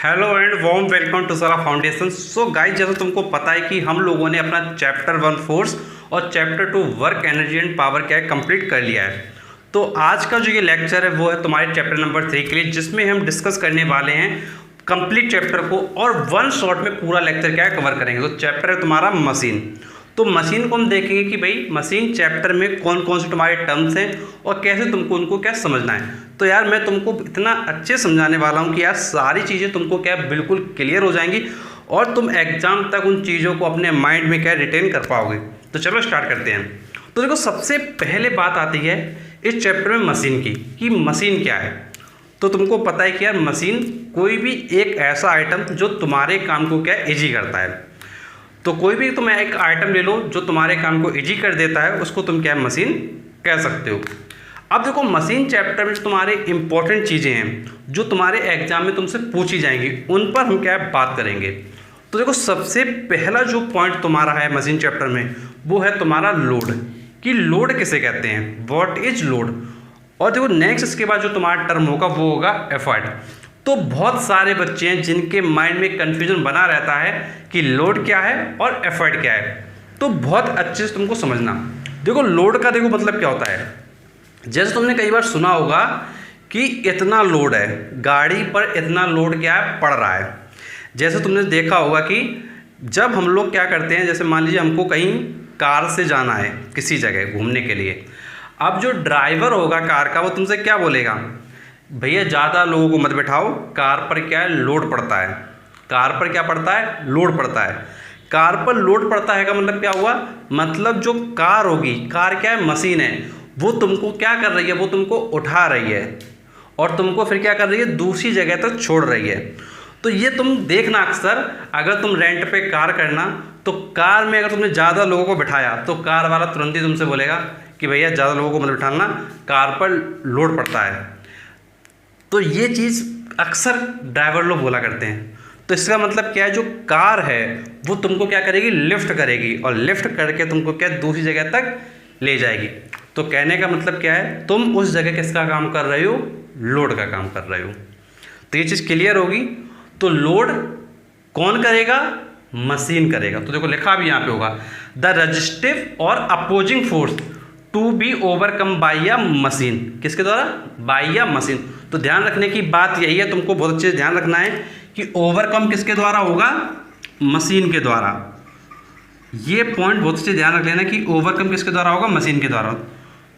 Hello and warm welcome to Sara Foundation. So guys, जैसा तुमको पता है कि हम लोगों ने अपना चैप्टर 1 फोर्स और chapter 2 work energy and power क्या है कंप्लीट कर लिया है। तो आज का जो ये लेक्चर है वो है तुम्हारे चैप्टर नंबर 3 के लिए, जिसमें हम डिस्कस करने वाले हैं कंप्लीट चैप्टर को और वन शॉट में पूरा लेक्चर क्या है कवर करेंगे। तो चैप्टर है तुम्हारा मशीन। तो मशीन को हम देखेंगे कि भाई मशीन चैप्टर में कौन कौन से तुम्हारे टर्म्स हैं और कैसे तुमको उनको क्या समझना है। तो यार मैं तुमको इतना अच्छे समझाने वाला हूँ कि यार सारी चीज़ें तुमको क्या बिल्कुल क्लियर हो जाएंगी और तुम एग्जाम तक उन चीज़ों को अपने माइंड में क्या रिटेन कर पाओगे। तो चलो स्टार्ट करते हैं। तो देखो, सबसे पहले बात आती है इस चैप्टर में मशीन की कि मशीन क्या है। तो तुमको पता है कि यार मशीन कोई भी एक ऐसा आइटम जो तुम्हारे काम को क्या ईजी करता है। तो कोई भी तुम एक आइटम ले लो जो तुम्हारे काम को इजी कर देता है, उसको तुम क्या मशीन कह सकते हो। अब देखो, मशीन चैप्टर में तुम्हारे इंपॉर्टेंट चीज़ें हैं जो तुम्हारे एग्जाम में तुमसे पूछी जाएंगी, उन पर हम क्या बात करेंगे। तो देखो, सबसे पहला जो पॉइंट तुम्हारा है मशीन चैप्टर में वो है तुम्हारा लोड, कि लोड किसे कहते हैं, व्हाट इज लोड। और देखो नेक्स्ट इसके बाद जो तुम्हारा टर्म होगा वो होगा एफर्ट। तो बहुत सारे बच्चे हैं जिनके माइंड में कन्फ्यूजन बना रहता है कि लोड क्या है और एफर्ट क्या है। तो बहुत अच्छे से तुमको समझना। देखो लोड का देखो मतलब क्या होता है। जैसे तुमने कई बार सुना होगा कि इतना लोड है, गाड़ी पर इतना लोड क्या है पड़ रहा है। जैसे तुमने देखा होगा कि जब हम लोग क्या करते हैं, जैसे मान लीजिए हमको कहीं कार से जाना है किसी जगह घूमने के लिए। अब जो ड्राइवर होगा कार का वो तुमसे क्या बोलेगा, भैया ज़्यादा लोगों को मत बैठाओ, कार पर क्या है लोड पड़ता है। कार पर क्या पड़ता है, लोड पड़ता है। कार पर लोड पड़ता है का मतलब क्या हुआ, मतलब जो कार होगी, कार क्या है मशीन है, वो तुमको क्या कर रही है, वो तुमको उठा रही है और तुमको फिर क्या कर रही है, दूसरी जगह तक छोड़ रही है। तो ये तुम देखना अक्सर अगर तुम रेंट पे कार करना, तो कार में अगर तुमने ज़्यादा लोगों को बिठाया तो कार वाला तुरंत ही तुमसे बोलेगा कि भैया ज़्यादा लोगों को मत बिठाना, कार पर लोड पड़ता है। तो ये चीज़ अक्सर ड्राइवर लोग बोला करते हैं। तो इसका मतलब क्या है, जो कार है वो तुमको क्या करेगी, लिफ्ट करेगी और लिफ्ट करके तुमको क्या दूसरी जगह तक ले जाएगी। तो कहने का मतलब क्या है, तुम उस जगह किसका काम कर रहे हो, लोड का काम कर रहे हो। तो ये चीज़ क्लियर होगी। तो लोड कौन करेगा, मशीन करेगा। तो देखो लिखा भी यहाँ पे होगा, द रेजिस्टिव और opposing force to be overcome by या मशीन। किसके द्वारा, बाई या मशीन। तो ध्यान रखने की बात यही है, तुमको बहुत अच्छे से ध्यान रखना है कि ओवरकम किसके द्वारा होगा, मशीन के द्वारा। ये पॉइंट बहुत अच्छे ध्यान रख लेना कि ओवरकम किसके द्वारा होगा, मशीन के द्वारा।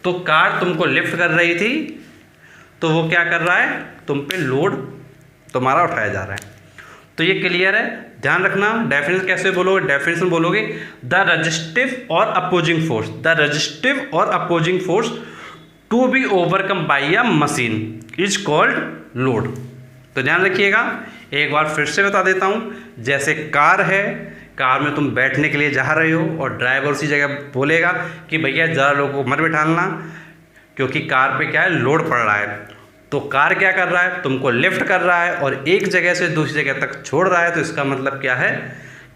तो कार तुमको लिफ्ट कर रही थी तो वो क्या कर रहा है, तुम पे लोड तुम्हारा उठाया जा रहा है। तो ये क्लियर है, ध्यान रखना। डेफिनेशन कैसे बोलोगे, डेफिनेशन बोलोगे द रेजिस्टिव और अपोजिंग फोर्स, द रेजिस्टिव और opposing force to be overcome by a machine is called load. तो ध्यान रखिएगा, एक बार फिर से बता देता हूँ। जैसे कार है, कार में तुम बैठने के लिए जा रहे हो और ड्राइवर उसी जगह बोलेगा कि भैया ज़्यादा लोगों को मत बैठाना क्योंकि कार पे क्या है, लोड पड़ रहा है। तो कार क्या कर रहा है, तुमको लिफ्ट कर रहा है और एक जगह से दूसरी जगह तक छोड़ रहा है। तो इसका मतलब क्या है,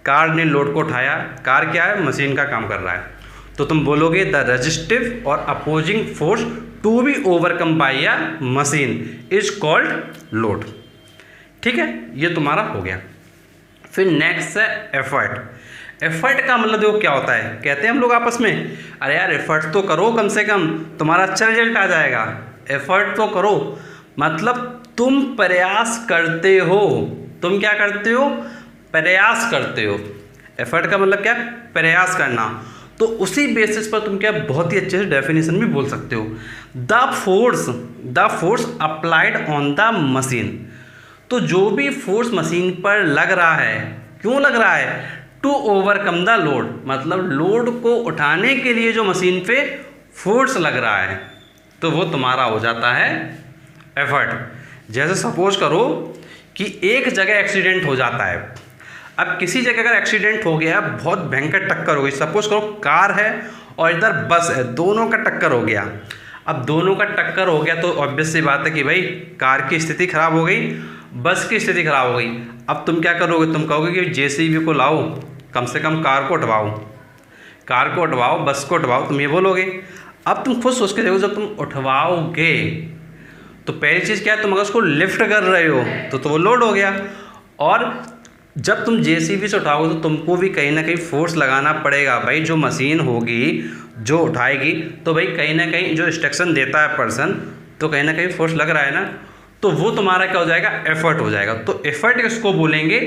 कार ने लोड को उठाया। कार क्या है, मशीन का काम कर रहा है। तो तुम बोलोगे द रेजिस्टिव और opposing force to be overcome by a machine is called load. ठीक है, ये तुम्हारा हो गया। फिर नेक्स्ट है एफर्ट। एफर्ट का मतलब देखो क्या होता है, कहते हैं हम लोग आपस में, अरे यार एफर्ट तो करो, कम से कम तुम्हारा अच्छा रिजल्ट आ जाएगा। एफर्ट तो करो मतलब तुम प्रयास करते हो। तुम क्या करते हो, प्रयास करते हो। एफर्ट का मतलब क्या, प्रयास करना। तो उसी बेसिस पर तुम क्या बहुत ही अच्छे से डेफिनेशन भी बोल सकते हो, the force applied on the machine. तो जो भी फोर्स मशीन पर लग रहा है, क्यों लग रहा है, टू ओवरकम द लोड, मतलब लोड को उठाने के लिए जो मशीन पे फोर्स लग रहा है, तो वो तुम्हारा हो जाता है एफर्ट। जैसे सपोज करो कि एक जगह एक्सीडेंट हो जाता है। अब किसी जगह अगर एक्सीडेंट हो गया, बहुत भयंकर टक्कर हो गई, सपोज करो कार है और इधर बस है, दोनों का टक्कर हो गया। अब दोनों का टक्कर हो गया तो ऑब्वियस सी बात है कि भाई कार की स्थिति खराब हो गई, बस की स्थिति खराब हो गई। अब तुम क्या करोगे, तुम कहोगे कि जेसीबी को लाओ, कम से कम कार को उठवाओ, कार को उठवाओ, बस को उठवाओ, तुम ये बोलोगे। अब तुम खुद सोच के देखो, जब तुम उठवाओगे तो पहली चीज़ क्या है, तुम अगर उसको लिफ्ट कर रहे हो तो वो लोड हो गया। और जब तुम जेसीबी से उठाओगे तो तुमको भी कहीं ना कहीं फोर्स लगाना पड़ेगा भाई। जो मशीन होगी जो उठाएगी तो भाई कहीं ना कहीं जो इंस्ट्रक्शन देता है पर्सन, तो कहीं ना कहीं फोर्स लग रहा है ना, तो वो तुम्हारा क्या हो जाएगा, एफर्ट हो जाएगा। तो एफर्ट किसको बोलेंगे,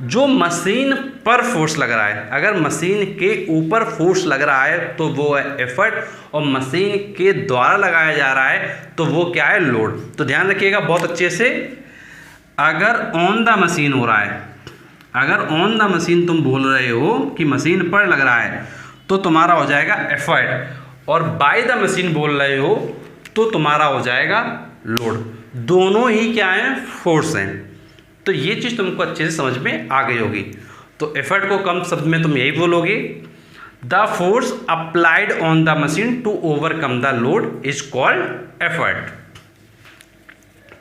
जो मशीन पर फोर्स लग रहा है। अगर मशीन के ऊपर फोर्स लग रहा है तो वो है एफर्ट, और मशीन के द्वारा लगाया जा रहा है तो वो क्या है, लोड। तो ध्यान रखिएगा बहुत अच्छे से, अगर ऑन द मशीन हो रहा है, अगर ऑन द मशीन तुम बोल रहे हो कि मशीन पर लग रहा है तो तुम्हारा हो जाएगा एफर्ट, और बाय द मशीन बोल रहे हो तो तुम्हारा हो जाएगा लोड। दोनों ही क्या है, फोर्स हैं। तो ये चीज़ तुमको अच्छे से समझ में आ गई होगी। तो एफर्ट को कम शब्द में तुम यही बोलोगे, the force applied on the machine to overcome the load is called effort.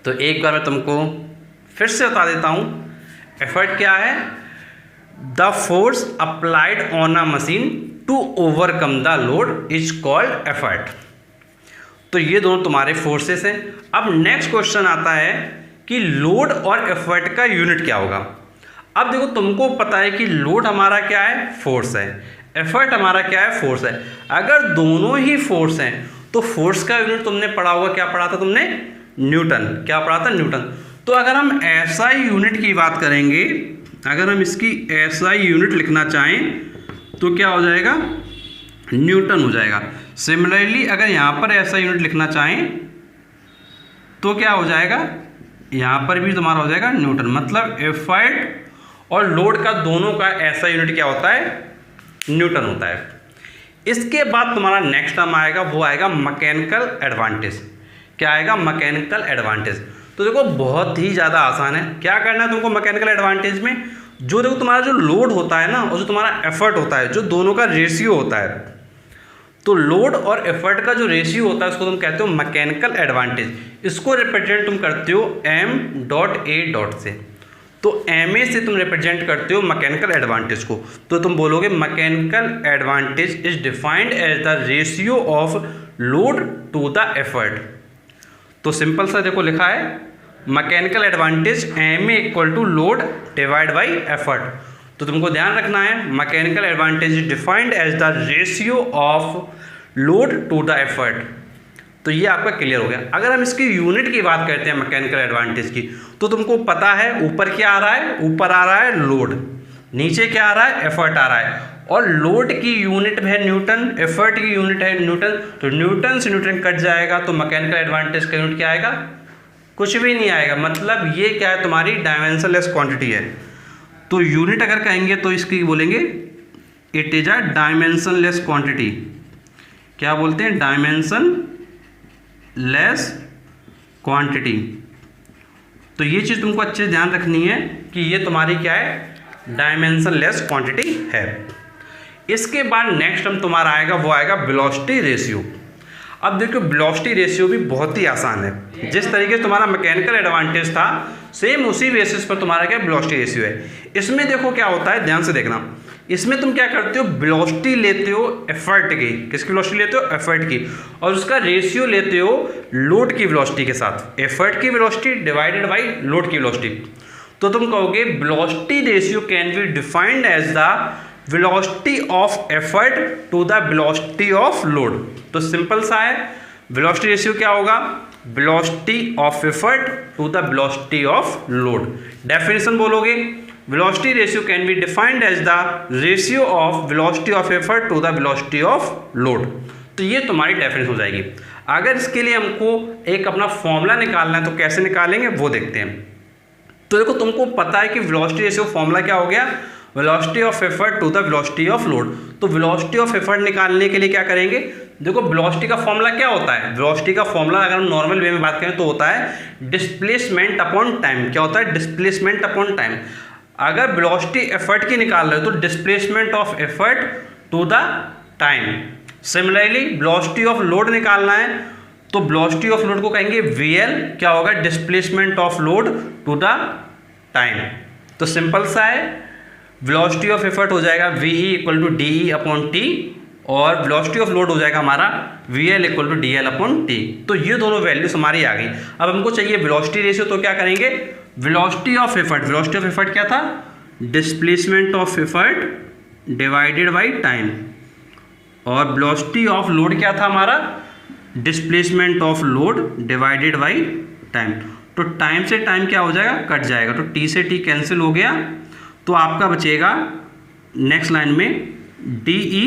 तो एक बार मैं तुमको फिर से बता देता हूं, एफर्ट क्या है, the force applied on a machine to overcome the load is called effort. तो ये दोनों तुम्हारे फोर्सेस हैं। अब नेक्स्ट क्वेश्चन आता है कि लोड और एफर्ट का यूनिट क्या होगा। अब देखो तुमको पता है कि लोड हमारा क्या है, फोर्स है, एफर्ट हमारा क्या है, फोर्स है। अगर दोनों ही फोर्स हैं तो फोर्स का यूनिट तुमने पढ़ा होगा, क्या पढ़ा था तुमने, न्यूटन। क्या पढ़ा था, न्यूटन। तो अगर हम एसआई यूनिट की बात करेंगे, अगर हम इसकी एसआई यूनिट लिखना चाहें तो क्या हो जाएगा, न्यूटन हो जाएगा। सिमिलरली अगर यहाँ पर ऐसा यूनिट लिखना चाहें तो क्या हो जाएगा, यहाँ पर भी तुम्हारा हो जाएगा न्यूटन। मतलब एफर्ट और लोड का दोनों का ऐसा यूनिट क्या होता है, न्यूटन होता है। इसके बाद तुम्हारा नेक्स्ट टर्म आएगा, वो आएगा मैकेनिकल एडवांटेज। क्या आएगा, मैकेनिकल एडवांटेज। तो देखो बहुत ही ज़्यादा आसान है। क्या करना है तुमको मैकेनिकल एडवांटेज में, जो देखो तुम्हारा जो लोड होता है ना और जो तुम्हारा एफर्ट होता है, जो दोनों का रेशियो होता है, तो लोड और एफर्ट का जो रेशियो होता है उसको तुम कहते हो मैकेनिकल एडवांटेज। इसको रिप्रेजेंट तुम करते हो m.a. से। तो ma से तुम रिप्रेजेंट करते हो मैकेनिकल एडवांटेज को। तो तुम बोलोगे mechanical advantage is defined as the ratio of load to the effort. तो सिंपल सा देखो लिखा है mechanical advantage ma equal to load divide by effort. तो तुमको ध्यान रखना है mechanical advantage is defined as the ratio of load to the effort. तो ये आपका क्लियर हो गया। अगर हम इसकी यूनिट की बात करते हैं मैकेनिकल एडवांटेज की, तो तुमको पता है ऊपर क्या आ रहा है, ऊपर आ रहा है लोड, नीचे क्या आ रहा है, एफर्ट आ रहा है, और लोड की यूनिट है न्यूटन, एफर्ट की यूनिट है न्यूटन। तो न्यूटन से न्यूटन कट जाएगा तो मैकेनिकल एडवांटेज का यूनिट क्या आएगा, कुछ भी नहीं आएगा। मतलब ये क्या है, तुम्हारी डायमेंशनलेस क्वांटिटी है। तो यूनिट अगर कहेंगे तो इसकी बोलेंगे it is a dimensionless quantity. क्या बोलते हैं, डायमेंशन लेस क्वांटिटी। तो ये चीज़ तुमको अच्छे से ध्यान रखनी है कि ये तुम्हारी क्या है, डायमेंशन लेस क्वांटिटी है। इसके बाद नेक्स्ट टर्म तुम्हारा आएगा, वो आएगा वेलोसिटी रेशियो। अब देखो वेलोसिटी रेशियो भी बहुत ही आसान है। जिस तरीके से तुम्हारा मैकेनिकल एडवांटेज था सेम उसी बेसिस पर तुम्हारा क्या वेलोसिटी रेशियो है। इसमें देखो क्या होता है, ध्यान से देखना। इसमें तुम क्या करते हो, वेलोसिटी लेते हो एफर्ट की, किसकी वेलोसिटी लेते हो, एफर्ट की, और उसका रेशियो लेते हो लोड की वेलोसिटी के साथ। एफर्ट की वेलोसिटी डिवाइडेड बाई लोड की वेलोसिटी। तो तुम कहोगे velocity ratio can be defined as the velocity of effort to the velocity of load. तो सिंपल सा है, वेलोसिटी रेशियो क्या होगा, velocity of effort to the velocity of load. Definition बोलोगे, velocity ratio can be defined as the ratio of velocity of effort to the velocity of load. तो ये तुम्हारी definition हो जाएगी। अगर इसके लिए हमको एक अपना फॉर्मूला निकालना है तो कैसे निकालेंगे वो देखते हैं। तो देखो तुमको पता है कि वेलोसिटी रेशियो फॉर्मूला क्या हो गया, velocity of effort to the velocity of load. तो वेलोसिटी ऑफ एफर्ट निकालने के लिए क्या करेंगे, देखो वेलोसिटी का फॉर्मूला क्या होता है, वेलोसिटी का फॉर्मूला अगर हम नॉर्मल वे में बात करें तो होता है डिस्प्लेसमेंट अपॉन टाइम। क्या होता है, डिस्प्लेसमेंट अपॉन टाइम। अगर वेलोसिटी एफर्ट की निकाल रहे हो तो displacement of effort to the time. Similarly velocity of load निकालना है तो वेलोसिटी ऑफ लोड को कहेंगे VL, क्या होगा, displacement of load to the time. तो सिंपल सा है, वेलोसिटी ऑफ एफर्ट हो जाएगा VE equal to DE upon T, और वेलोसिटी ऑफ लोड हो जाएगा हमारा VL equal to DL upon T। तो ये दोनों वैल्यूज हमारी आ गई। अब हमको चाहिए वेलोसिटी रेशियो, तो क्या करेंगे, वेलोसिटी ऑफ एफर्ट क्या था, displacement of effort divided by time, और वेलोसिटी ऑफ लोड क्या था हमारा, displacement of load divided by time. तो टाइम से टाइम क्या हो जाएगा, कट जाएगा, तो टी से टी कैंसिल हो गया, तो आपका बचेगा नेक्स्ट लाइन में D E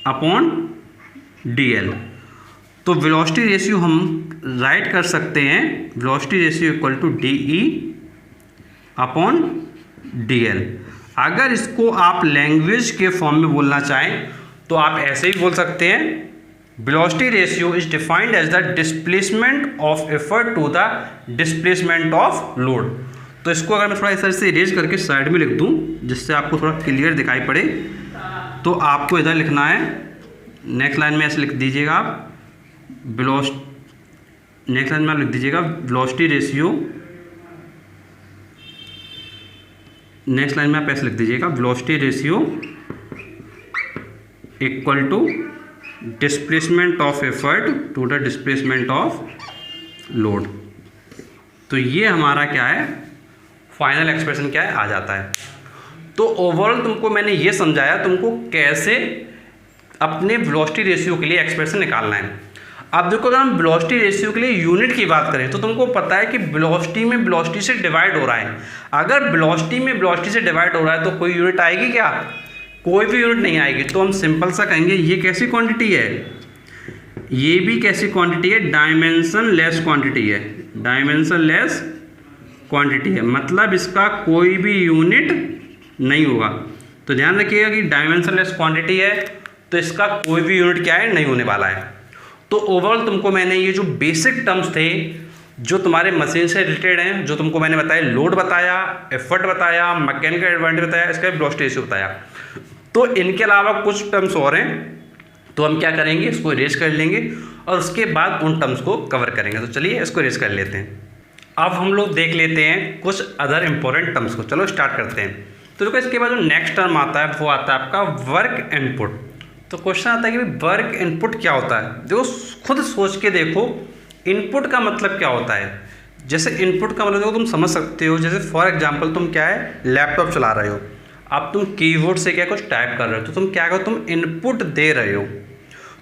upon D L. तो वेलोसिटी रेशियो हम राइट कर सकते हैं, velocity ratio equal to D E upon D L. अगर इसको आप लैंग्वेज के फॉर्म में बोलना चाहें तो आप ऐसे ही बोल सकते हैं, velocity ratio is defined as the displacement of effort to the displacement of load. तो इसको अगर मैं थोड़ा इस तरह से इरेज करके साइड में लिख दूं जिससे आपको थोड़ा क्लियर दिखाई पड़े, तो आपको इधर लिखना है, नेक्स्ट लाइन में ऐसे लिख दीजिएगा आप, नेक्स्ट लाइन में आप लिख दीजिएगा वेलोसिटी रेशियो, नेक्स्ट लाइन में आप ऐसे लिख दीजिएगा velocity ratio equal to displacement of effort to the displacement of load. तो ये हमारा क्या है, फाइनल एक्सप्रेशन क्या है, आ जाता है। तो ओवरऑल तुमको मैंने ये समझाया तुमको कैसे अपने वेलोसिटी रेशियो के लिए एक्सप्रेशन निकालना है। अब देखो, अगर हम वेलोसिटी रेशियो के लिए यूनिट की बात करें तो तुमको पता है कि वेलोसिटी में वेलोसिटी से डिवाइड हो रहा है। अगर वेलोसिटी में वेलोसिटी से डिवाइड हो रहा है तो कोई यूनिट आएगी क्या, कोई भी यूनिट नहीं आएगी। तो हम सिंपल सा कहेंगे ये कैसी क्वांटिटी है, ये भी कैसी क्वांटिटी है, डायमेंशन लेस क्वांटिटी है, डायमेंशन लेस क्वांटिटी है, मतलब इसका कोई भी यूनिट नहीं होगा। तो ध्यान रखिएगा कि डायमेंशन लेस क्वांटिटी है तो इसका कोई भी यूनिट क्या है, नहीं होने वाला है। तो ओवरऑल तुमको मैंने ये जो बेसिक टर्म्स थे जो तुम्हारे मशीन से रिलेटेड हैं, जो तुमको मैंने बताया, लोड बताया, एफर्ट बताया, मैकेनिकल एडवांटेज बताया, इसका वेलोसिटी रेशियो बताया। तो इनके अलावा कुछ टर्म्स और हैं, तो हम क्या करेंगे, इसको इरेज कर लेंगे और उसके बाद उन टर्म्स को कवर करेंगे। तो चलिए इसको इरेज कर लेते हैं। अब हम लोग देख लेते हैं कुछ अदर इंपॉर्टेंट टर्म्स को। चलो स्टार्ट करते हैं। तो देखो, इसके बाद जो नेक्स्ट टर्म आता है वो आता है आपका वर्क इनपुट। तो क्वेश्चन आता है कि वर्क इनपुट क्या होता है। देखो, खुद सोच के देखो इनपुट का मतलब क्या होता है। जैसे इनपुट का मतलब देखो तुम समझ सकते हो, जैसे फॉर एग्जांपल तुम क्या है, लैपटॉप चला रहे हो, अब तुम कीबोर्ड से क्या कुछ टाइप कर रहे हो, तो तुम क्या करो, तुम इनपुट दे रहे हो,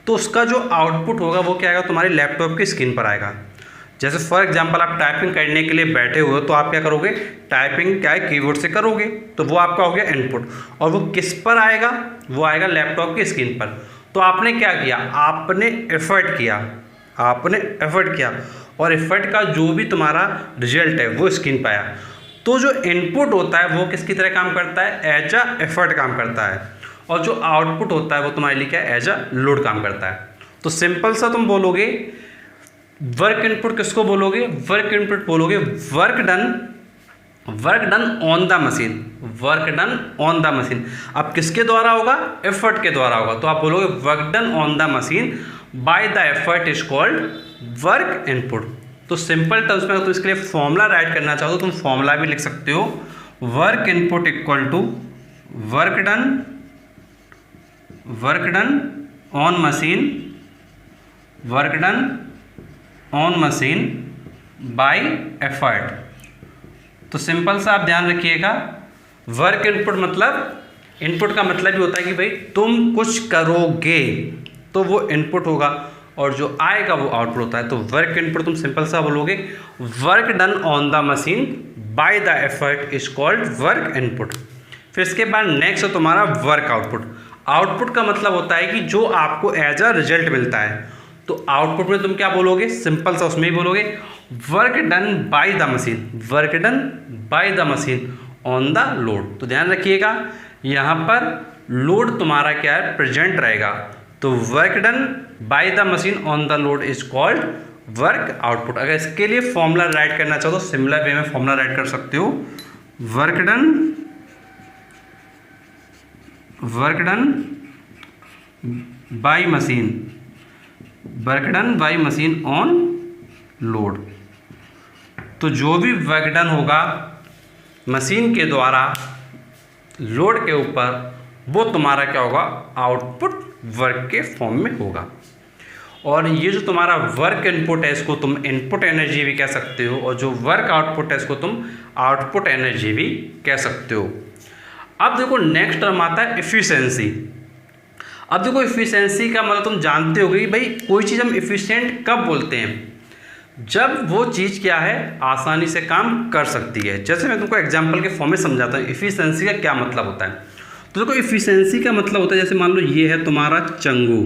तो उसका जो आउटपुट होगा वो क्या आएगा, तुम्हारे लैपटॉप की स्क्रीन पर आएगा। जैसे फॉर एग्जांपल आप टाइपिंग करने के लिए बैठे हुए हो तो आप क्या करोगे, टाइपिंग क्या है कीबोर्ड से करोगे, तो वो आपका हो गया इनपुट। और वो किस पर आएगा, वो आएगा लैपटॉप की स्क्रीन पर। तो आपने क्या किया, आपने एफर्ट किया, आपने एफर्ट किया, और एफर्ट का जो भी तुम्हारा रिजल्ट है वो स्क्रीन पर आया। तो जो इनपुट होता है वो किसकी तरह काम करता है, एज अ एफर्ट काम करता है, और जो आउटपुट होता है वो तुम्हारे लिए क्या है, एज अ लोड काम करता है। तो सिंपल सा तुम बोलोगे वर्क इनपुट किसको बोलोगे, वर्क इनपुट बोलोगे work done on the machine, work done on the machine. अब किसके द्वारा होगा, एफर्ट के द्वारा होगा। तो आप बोलोगे work done on the machine by the effort is called work input. तो सिंपल टर्म्स में तो इसके लिए फॉर्मूला राइट करना चाहो तो तुम फॉर्मूला भी लिख सकते हो, work input equal to work done on machine, work done on machine by effort. तो सिंपल सा आप ध्यान रखिएगा, वर्क इनपुट मतलब, इनपुट का मतलब ही होता है कि भाई तुम कुछ करोगे तो वो इनपुट होगा, और जो आएगा वो आउटपुट होता है। तो वर्क इनपुट तुम सिंपल सा बोलोगे work done on the machine by the effort is called work input. फिर इसके बाद नेक्स्ट है तुम्हारा वर्क आउटपुट। आउटपुट का मतलब होता है कि जो आपको एज अ रिजल्ट मिलता है। तो आउटपुट में तुम क्या बोलोगे, सिंपल सा उसमें ही बोलोगे work done by the machine, work done by the machine on the load. तो ध्यान रखिएगा यहाँ पर लोड तुम्हारा क्या है, प्रेजेंट रहेगा। तो work done by the machine on the load is called work output. अगर इसके लिए फॉर्मूला राइट करना चाहो तो सिमिलर वे में फॉर्मूला राइट कर सकते हो, work done by machine, work done by machine on load. तो जो भी वर्क डन होगा मशीन के द्वारा लोड के ऊपर, वो तुम्हारा क्या होगा, आउटपुट वर्क के फॉर्म में होगा। और ये जो तुम्हारा वर्क इनपुट है इसको तुम इनपुट एनर्जी भी कह सकते हो, और जो वर्क आउटपुट है इसको तुम आउटपुट एनर्जी भी कह सकते हो। अब देखो नेक्स्ट टर्म आता है इफ़िशियंसी। अब देखो इफ़िशियंसी का मतलब तुम जानते हो कि भाई कोई चीज़ हम इफ़िशिएंट कब बोलते हैं, जब वो चीज़ क्या है आसानी से काम कर सकती है। जैसे मैं तुमको एग्जांपल के फॉर्म में समझाता हूँ इफ़िशियंसी का क्या मतलब होता है। तो देखो इफ़िशियंसी का मतलब होता है, जैसे मान लो ये है तुम्हारा चंगू,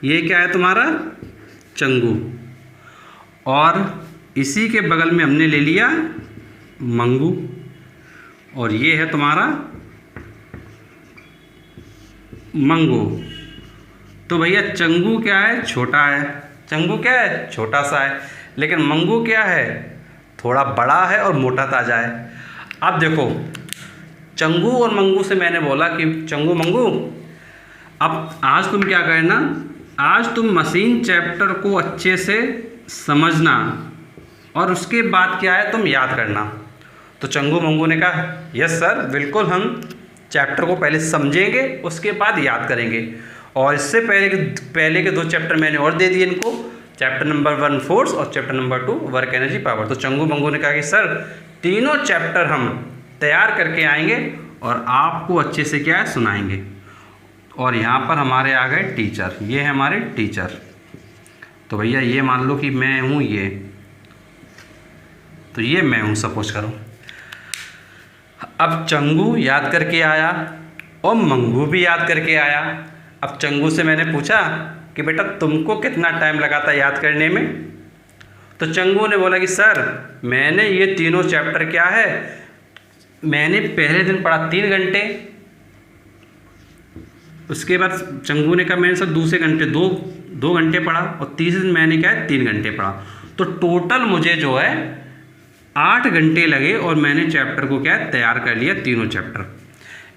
ये क्या है तुम्हारा चंगू, और इसी के बगल में हमने ले लिया मंगू, और ये है तुम्हारा मंगू। तो भैया चंगू क्या है छोटा है, चंगू क्या है छोटा सा है, लेकिन मंगू क्या है थोड़ा बड़ा है और मोटा ताजा है। अब देखो चंगू और मंगू से मैंने बोला कि चंगू मंगू, अब आज तुम क्या करना, आज तुम मशीन चैप्टर को अच्छे से समझना और उसके बाद क्या है तुम याद करना। तो चंगू मंगू ने कहा यस सर बिल्कुल, हम चैप्टर को पहले समझेंगे उसके बाद याद करेंगे। और इससे पहले के 2 चैप्टर मैंने और दे दिए इनको, चैप्टर नंबर 1 फोर्स और chapter number 2 work energy power. तो चंगू मंगू ने कहा कि सर तीनों चैप्टर हम तैयार करके आएंगे और आपको अच्छे से क्या है सुनाएंगे। और यहाँ पर हमारे आ गए टीचर, ये है हमारे टीचर। तो भैया ये मान लो कि मैं हूँ ये, तो ये मैं हूँ सपोज करो। अब चंगू याद करके आया और मंगू भी याद करके आया। अब चंगू से मैंने पूछा कि बेटा तुमको कितना टाइम लगा था याद करने में। तो चंगू ने बोला कि सर मैंने ये तीनों चैप्टर क्या है मैंने पहले दिन पढ़ा 3 घंटे, उसके बाद चंगू ने कहा मैंने सर दूसरे घंटे 2 घंटे पढ़ा, और तीसरे दिन मैंने क्या है 3 घंटे पढ़ा। तो टोटल मुझे जो है 8 घंटे लगे और मैंने चैप्टर को क्या है तैयार कर लिया, तीनों चैप्टर।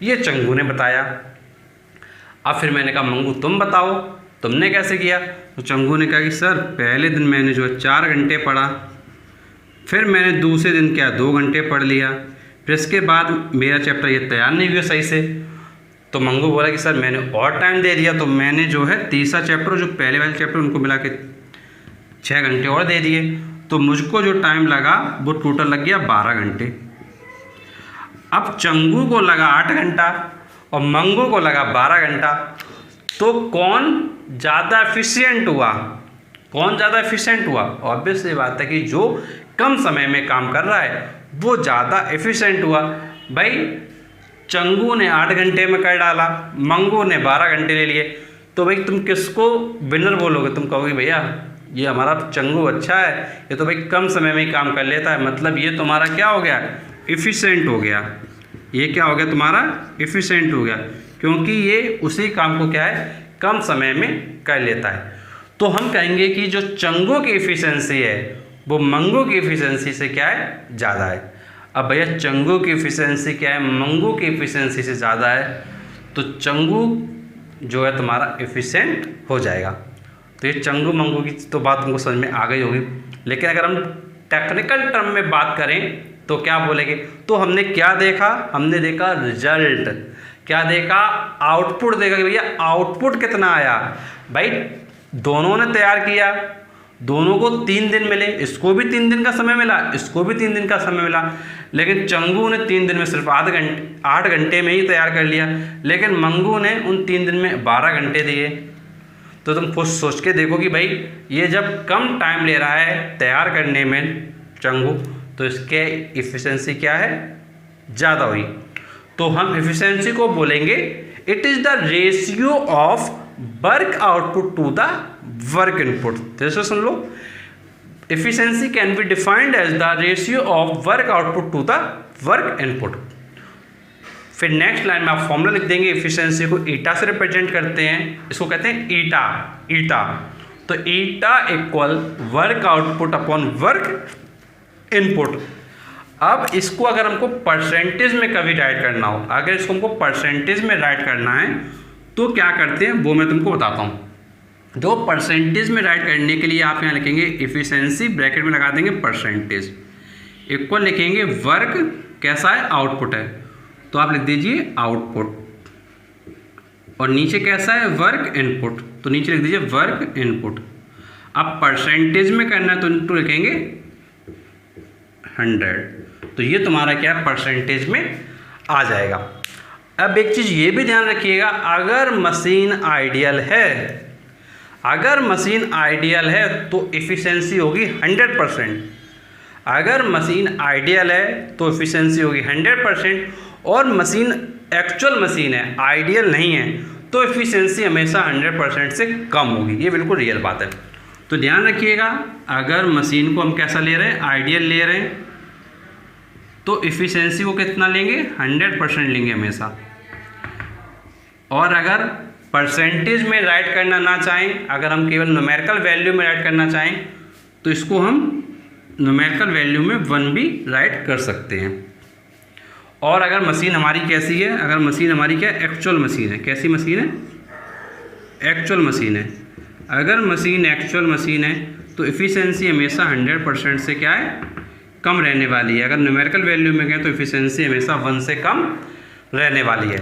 ये चंगू ने बताया। अब फिर मैंने कहा मंगू तुम बताओ तुमने कैसे किया। तो चंगू ने कहा कि सर पहले दिन मैंने जो है 4 घंटे पढ़ा, फिर मैंने दूसरे दिन क्या 2 घंटे पढ़ लिया, फिर इसके बाद मेरा चैप्टर ये तैयार नहीं हुआ सही से। तो मंगू बोला कि सर मैंने और टाइम दे दिया, तो मैंने जो है तीसरा चैप्टर जो पहले वाले चैप्टर उनको मिला के 6 घंटे और दे दिए। तो मुझको जो टाइम लगा वो टोटल लग गया 12 घंटे। अब चंगू को लगा 8 घंटा और मंगू को लगा 12 घंटा। तो कौन ज़्यादा एफिशिएंट हुआ, कौन ज़्यादा एफिशिएंट हुआ? ऑब्वियस ये बात है कि जो कम समय में काम कर रहा है वो ज़्यादा एफिशिएंट हुआ। भाई चंगू ने 8 घंटे में कर डाला, मंगू ने 12 घंटे ले लिए। तो भाई तुम किसको विनर बोलोगे? तुम कहोगे भैया ये हमारा चंगू अच्छा है, ये तो भाई कम समय में ही काम कर लेता है, मतलब ये तुम्हारा क्या हो गया एफिशिएंट हो गया। ये क्या हो गया तुम्हारा एफिशिएंट हो गया, क्योंकि ये उसी काम को क्या है कम समय में कर लेता है। तो हम कहेंगे कि जो चंगू की एफिशिएंसी है वो मंगू की एफिशिएंसी से क्या है ज़्यादा है। अब भैया चंगू की एफिशिएंसी क्या है मंगू की एफिशिएंसी से ज़्यादा है, तो चंगू जो है तुम्हारा एफिशिएंट हो जाएगा। तो ये चंगू मंगू की तो बात तुमको समझ में आ गई होगी। लेकिन अगर हम टेक्निकल टर्म में बात करें तो क्या बोलेंगे? तो हमने क्या देखा? हमने देखा रिजल्ट, क्या देखा आउटपुट देखा कि भैया आउटपुट कितना आया। भाई दोनों ने तैयार किया, दोनों को 3 दिन मिले, इसको भी 3 दिन का समय मिला, इसको भी 3 दिन का समय मिला। लेकिन चंगू ने 3 दिन में सिर्फ 8 घंटे में ही तैयार कर लिया, लेकिन मंगू ने उन 3 दिन में 12 घंटे दिए। तो तुम खुद सोच के देखो कि भाई ये जब कम टाइम ले रहा है तैयार करने में चंगू, तो इसके एफिशिएंसी क्या है ज़्यादा हुई। तो हम एफिशिएंसी को बोलेंगे it is the ratio of work output to the work input. जैसे सुन लो, efficiency can be defined as the ratio of work output to the work input. फिर नेक्स्ट लाइन में आप फॉर्मूला लिख देंगे, एफिशिएंसी को ईटा से रिप्रेजेंट करते हैं, इसको कहते हैं ईटा। तो eta equal work output upon work input. अब इसको अगर हमको परसेंटेज में कभी राइट करना हो, अगर इसको हमको परसेंटेज में राइट करना है तो क्या करते हैं वो मैं तुमको बताता हूँ। जो परसेंटेज में राइट करने के लिए आप यहाँ लिखेंगे एफिशिएंसी, ब्रैकेट में लगा देंगे परसेंटेज, इक्वल लिखेंगे वर्क कैसा है आउटपुट है, तो आप लिख दीजिए आउटपुट, और नीचे कैसा है वर्क इनपुट, तो नीचे लिख दीजिए वर्क इनपुट। अब परसेंटेज में करना है तो इनटू लिखेंगे 100, तो ये तुम्हारा क्या है परसेंटेज में आ जाएगा। अब एक चीज़ ये भी ध्यान रखिएगा, अगर मशीन आइडियल है, अगर मशीन आइडियल है तो एफिशिएंसी होगी 100%। अगर मशीन आइडियल है तो एफिशिएंसी होगी 100%, और मशीन एक्चुअल मशीन है, आइडियल नहीं है, तो एफिशिएंसी हमेशा 100% से कम होगी। ये बिल्कुल रियल बात है। तो ध्यान रखिएगा, अगर मशीन को हम कैसा ले रहे हैं, आइडियल ले रहे हैं, तो एफिशिएंसी को कितना लेंगे, 100% लेंगे हमेशा। और अगर परसेंटेज में राइट करना ना चाहें, अगर हम केवल न्यूमेरिकल वैल्यू में राइट करना चाहें, तो इसको हम न्यूमेरिकल वैल्यू में 1 भी राइट कर सकते हैं। और अगर मशीन हमारी कैसी है, अगर मशीन हमारी क्या है, एक्चुअल मशीन है, कैसी मशीन है, एक्चुअल मशीन है, अगर मशीन एक्चुअल मशीन है तो एफिशिएंसी हमेशा 100% से क्या है, कम रहने वाली है। अगर न्यूमेरिकल वैल्यू में गए तो एफिशिएंसी हमेशा 1 से कम रहने वाली है।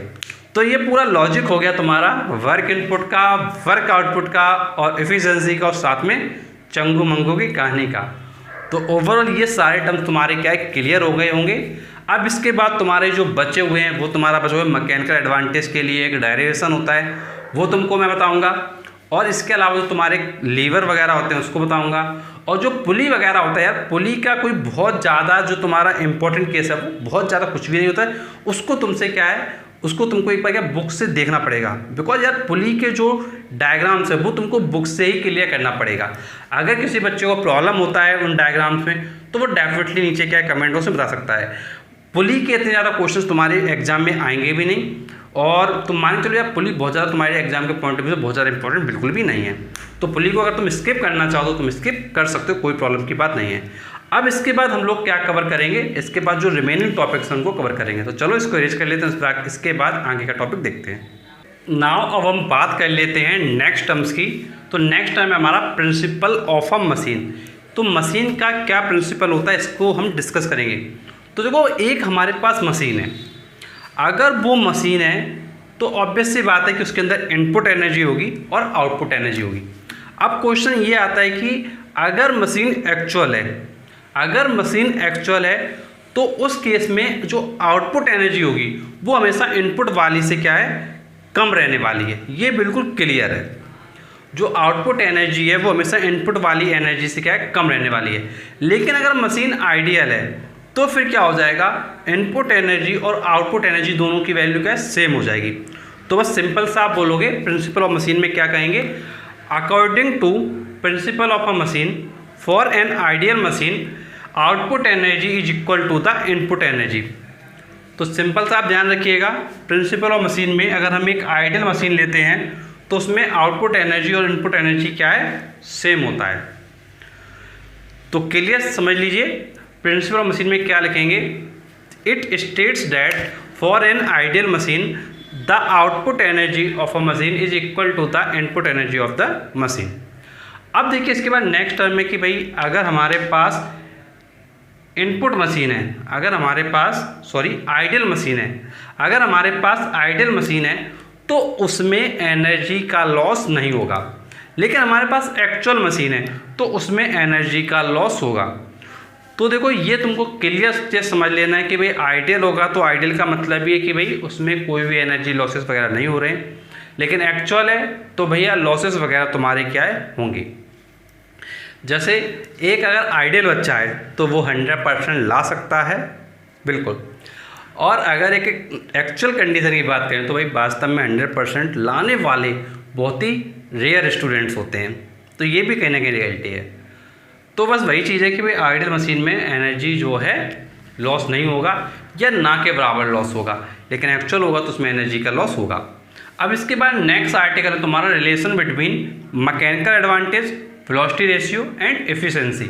तो ये पूरा लॉजिक हो गया तुम्हारा वर्क इनपुट का, वर्क आउटपुट का और एफिशिएंसी का, और साथ में चंगू मंगू की कहानी का। तो ओवरऑल ये सारे टर्म तुम्हारे क्या है, क्लियर हो गए होंगे। अब इसके बाद तुम्हारे जो बचे हुए हैं वो तुम्हारा बचे हुए मैकेनिकल एडवांटेज के लिए एक डेरिवेशन होता है, वो तुमको मैं बताऊंगा। और इसके अलावा जो तुम्हारे लीवर वगैरह होते हैं उसको बताऊंगा। और जो पुली वगैरह होता है यार, पुली का कोई बहुत ज़्यादा जो तुम्हारा इंपॉर्टेंट केस है वो बहुत ज़्यादा कुछ भी नहीं होता है, उसको तुमसे क्या है, उसको तुमको एक बार क्या बुक से देखना पड़ेगा। बिकॉज यार पुली के जो डायग्राम्स है वो तुमको बुक से ही क्लियर करना पड़ेगा। अगर किसी बच्चे को प्रॉब्लम होता है उन डायग्राम्स में तो वो डेफिनेटली नीचे क्या है कमेंटों से बता सकता है। पुली के इतने ज़्यादा क्वेश्चंस तुम्हारे एग्जाम में आएंगे भी नहीं, और तुम मान चलो यार पुली बहुत ज़्यादा तुम्हारे एग्जाम के पॉइंट ऑफ व्यू से बहुत ज़्यादा इंपॉर्टेंट बिल्कुल भी नहीं है। तो पुली को अगर तुम स्किप करना चाहो तो तुम स्किप कर सकते हो, कोई प्रॉब्लम की बात नहीं है। अब इसके बाद हम लोग क्या कवर करेंगे, इसके बाद जो रिमेनिंग टॉपिक्स हैं उनको कवर करेंगे। तो चलो इसको अरेंज कर लेते हैं, इसके बाद आगे का टॉपिक देखते हैं। नाउ अब हम बात कर लेते हैं नेक्स्ट टर्म्स की। तो नेक्स्ट टर्म है हमारा प्रिंसिपल ऑफ अ मशीन। तो मशीन का क्या प्रिंसिपल होता है इसको हम डिस्कस करेंगे। तो देखो, एक हमारे पास मशीन है, अगर वो मशीन है तो ऑब्वियस सी बात है कि उसके अंदर इनपुट एनर्जी होगी और आउटपुट एनर्जी होगी। अब क्वेश्चन ये आता है कि अगर मशीन एक्चुअल है, अगर मशीन एक्चुअल है तो उस केस में जो आउटपुट एनर्जी होगी वो हमेशा इनपुट वाली से क्या है, कम रहने वाली है। ये बिल्कुल क्लियर है, जो आउटपुट एनर्जी है वो हमेशा इनपुट वाली एनर्जी से क्या है, कम रहने वाली है। लेकिन अगर मशीन आइडियल है तो फिर क्या हो जाएगा, इनपुट एनर्जी और आउटपुट एनर्जी दोनों की वैल्यू क्या है, सेम हो जाएगी। तो बस सिंपल सा आप बोलोगे प्रिंसिपल ऑफ मशीन में क्या कहेंगे, according to principle of a machine for an ideal machine output energy is equal to the input energy. तो सिंपल सा आप ध्यान रखिएगा, प्रिंसिपल ऑफ मशीन में अगर हम एक आइडियल मशीन लेते हैं तो उसमें आउटपुट एनर्जी और इनपुट एनर्जी क्या है, सेम होता है। तो क्लियर समझ लीजिए, प्रिंसिपल ऑफ मशीन में क्या लिखेंगे, it states that for an ideal machine the output energy of a machine is equal to the input energy of the machine. अब देखिए इसके बाद नेक्स्ट टर्म में कि भाई अगर हमारे पास इनपुट मशीन है, अगर हमारे पास आइडियल मशीन है, अगर हमारे पास आइडियल मशीन है तो उसमें एनर्जी का लॉस नहीं होगा। लेकिन हमारे पास एक्चुअल मशीन है तो उसमें एनर्जी का लॉस होगा। तो देखो ये तुमको क्लियर से समझ लेना है कि भाई आइडियल होगा तो आइडियल का मतलब ये है कि भाई उसमें कोई भी एनर्जी लॉसेस वगैरह नहीं हो रहे हैं। लेकिन एक्चुअल है तो भैया लॉसेस वगैरह तुम्हारे क्या है, होंगे। जैसे एक अगर आइडियल बच्चा है तो वो 100% ला सकता है, बिल्कुल। और अगर एक एक्चुअल कंडीशन की बात करें तो भाई वास्तव में 100% लाने वाले बहुत ही रेयर स्टूडेंट्स होते हैं। तो ये भी कहीं ना कहीं रियलिटी है। तो बस वही चीज़ है कि भाई आइडियल मशीन में एनर्जी जो है लॉस नहीं होगा या ना के बराबर लॉस होगा, लेकिन एक्चुअल होगा तो उसमें एनर्जी का लॉस होगा। अब इसके बाद नेक्स्ट आर्टिकल है तुम्हारा relation between mechanical advantage, velocity ratio and efficiency.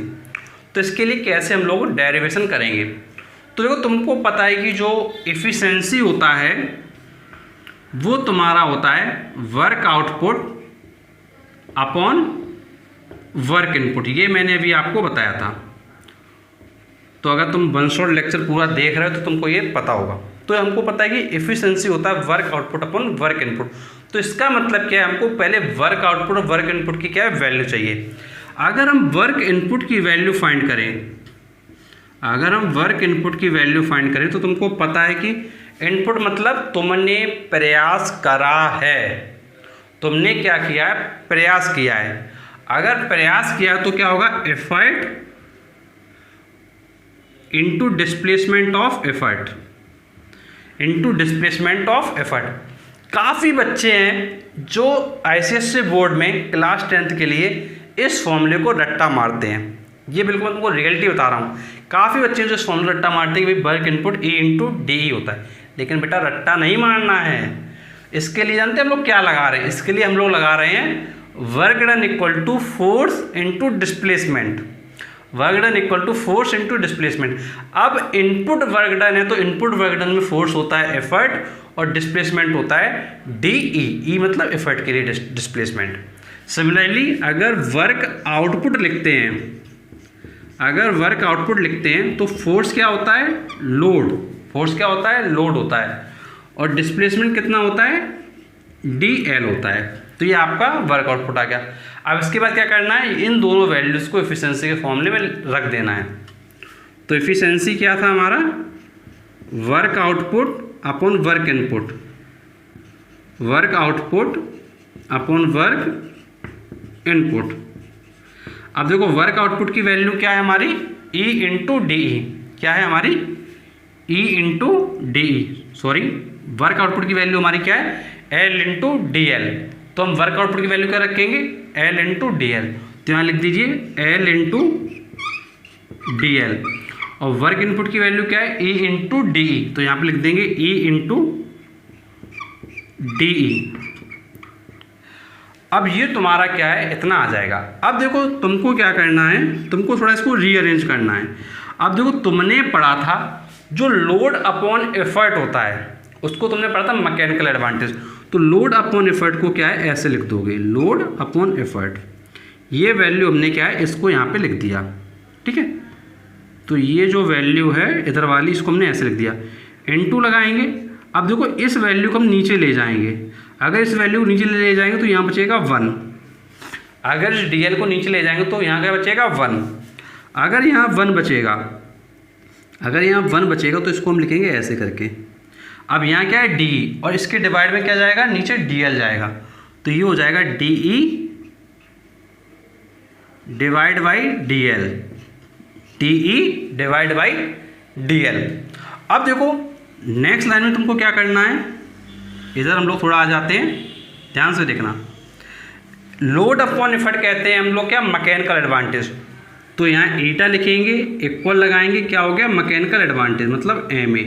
तो इसके लिए कैसे हम लोग डेरिवेशन करेंगे। तो देखो तुमको पता है कि जो एफिशिएंसी होता है वो तुम्हारा होता है work output upon work input. ये मैंने अभी आपको बताया था। तो अगर तुम वन शॉट लेक्चर पूरा देख रहे हो तो तुमको ये पता होगा। तो हमको पता है कि एफिशिएंसी होता है work output upon work input. तो इसका मतलब क्या है, हमको पहले वर्क आउटपुट और वर्क इनपुट की क्या है वैल्यू चाहिए। अगर हम वर्क इनपुट की वैल्यू फाइंड करें, अगर हम वर्क इनपुट की वैल्यू फाइंड करें तो तुमको पता है कि इनपुट मतलब तुमने प्रयास करा है, तुमने क्या किया है, प्रयास किया है। अगर प्रयास किया तो क्या होगा, effort into displacement of effort, into displacement of effort. काफ़ी बच्चे हैं जो आईसीएसई बोर्ड में क्लास 10th के लिए इस फॉर्मूले को रट्टा मारते हैं। ये बिल्कुल मैं तुमको रियलिटी बता रहा हूँ। काफ़ी बच्चे जो इस फॉर्मूला रट्टा मारते हैं कि भाई work input E into D E होता है, लेकिन बेटा रट्टा नहीं मारना है। इसके लिए जानते हैं हम लोग क्या लगा रहे हैं, इसके लिए हम लोग लगा रहे हैं work done equal to force into displacement, work done equal to force into displacement. अब इनपुट वर्क डन है तो इनपुट वर्क डन में फोर्स होता है एफर्ट और डिस्प्लेसमेंट होता है डी ई मतलब एफर्ट के लिए डिस्प्लेसमेंट। सिमिलरली अगर वर्क आउटपुट लिखते हैं, अगर वर्क आउटपुट लिखते हैं तो फोर्स क्या होता है, लोड, फोर्स क्या होता है, लोड होता है, और डिस्प्लेसमेंट कितना होता है, डी एल होता है। तो ये आपका वर्क आउटपुट आ गया। अब इसके बाद क्या करना है, इन दोनों वैल्यूज़ को एफिशिएंसी के फॉर्मूले में रख देना है। तो एफिशिएंसी क्या था हमारा, work output upon work input, work output upon work input. अब देखो वर्क आउटपुट की वैल्यू क्या है हमारी, E इंटू डी ई, क्या है हमारी E into D E, sorry work output की वैल्यू हमारी क्या है, L इंटू डी एल। तो हम वर्क आउटपुट की वैल्यू क्या रखेंगे, L इंटू डी एल। तो यहाँ लिख दीजिए L इंटू डी एल। और वर्क इनपुट की वैल्यू क्या है, E इंटू डी ई। तो यहाँ पे लिख देंगे E इंटू डी ई। अब ये तुम्हारा क्या है, इतना आ जाएगा। अब देखो तुमको क्या करना है, तुमको थोड़ा इसको रीअरेंज करना है। अब देखो तुमने पढ़ा था जो लोड अपॉन एफर्ट होता है, उसको तुमने पढ़ा था मैकेनिकल एडवांटेज। तो लोड अपॉन एफर्ट को क्या है, ऐसे लिख दोगे, लोड अपॉन एफर्ट। ये वैल्यू हमने क्या है, इसको यहाँ पे लिख दिया, ठीक है। तो ये जो वैल्यू है इधर वाली, इसको हमने ऐसे लिख दिया, इनटू लगाएंगे। अब देखो इस वैल्यू को हम नीचे ले जाएंगे, अगर इस वैल्यू को नीचे ले जाएंगे तो यहाँ बचेगा 1। अगर इस डी एल को नीचे ले जाएंगे तो यहाँ क्या बचेगा 1। अगर यहाँ 1 बचेगा, अगर यहाँ 1 बचेगा तो इसको हम लिखेंगे ऐसे करके। अब यहाँ क्या है डी, और इसके डिवाइड में क्या जाएगा, नीचे डी एल जाएगा। तो ये हो जाएगा D E divide by D L, D E divide by D L. अब देखो नेक्स्ट लाइन में तुमको क्या करना है, इधर हम लोग थोड़ा आ जाते हैं, ध्यान से देखना। लोड अपॉन एफर्ट कहते हैं हम लोग क्या, मैकेनिकल एडवांटेज। तो यहाँ ईटा लिखेंगे, इक्वल लगाएंगे, क्या हो गया, मैकेनिकल एडवांटेज मतलब एम ए।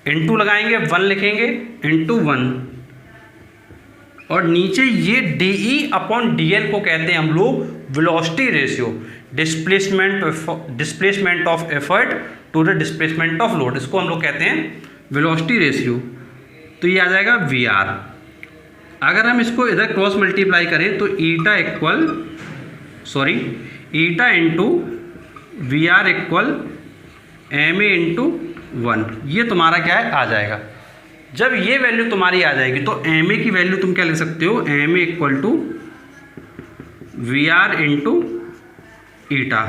इनटू लगाएंगे, 1 लिखेंगे, इनटू 1, और नीचे ये D E upon D L को कहते हैं हम लोग velocity ratio, displacement of effort to the displacement of load, इसको हम लोग कहते हैं वेलोसिटी रेशियो। तो ये आ जाएगा वी आर। अगर हम इसको इधर क्रॉस मल्टीप्लाई करें तो eta equal, sorry eta into V R equal M A into 1। ये तुम्हारा क्या है, आ जाएगा। जब ये वैल्यू तुम्हारी आ जाएगी तो एम ए की वैल्यू तुम क्या लिख सकते हो, M A equal to V R into eta.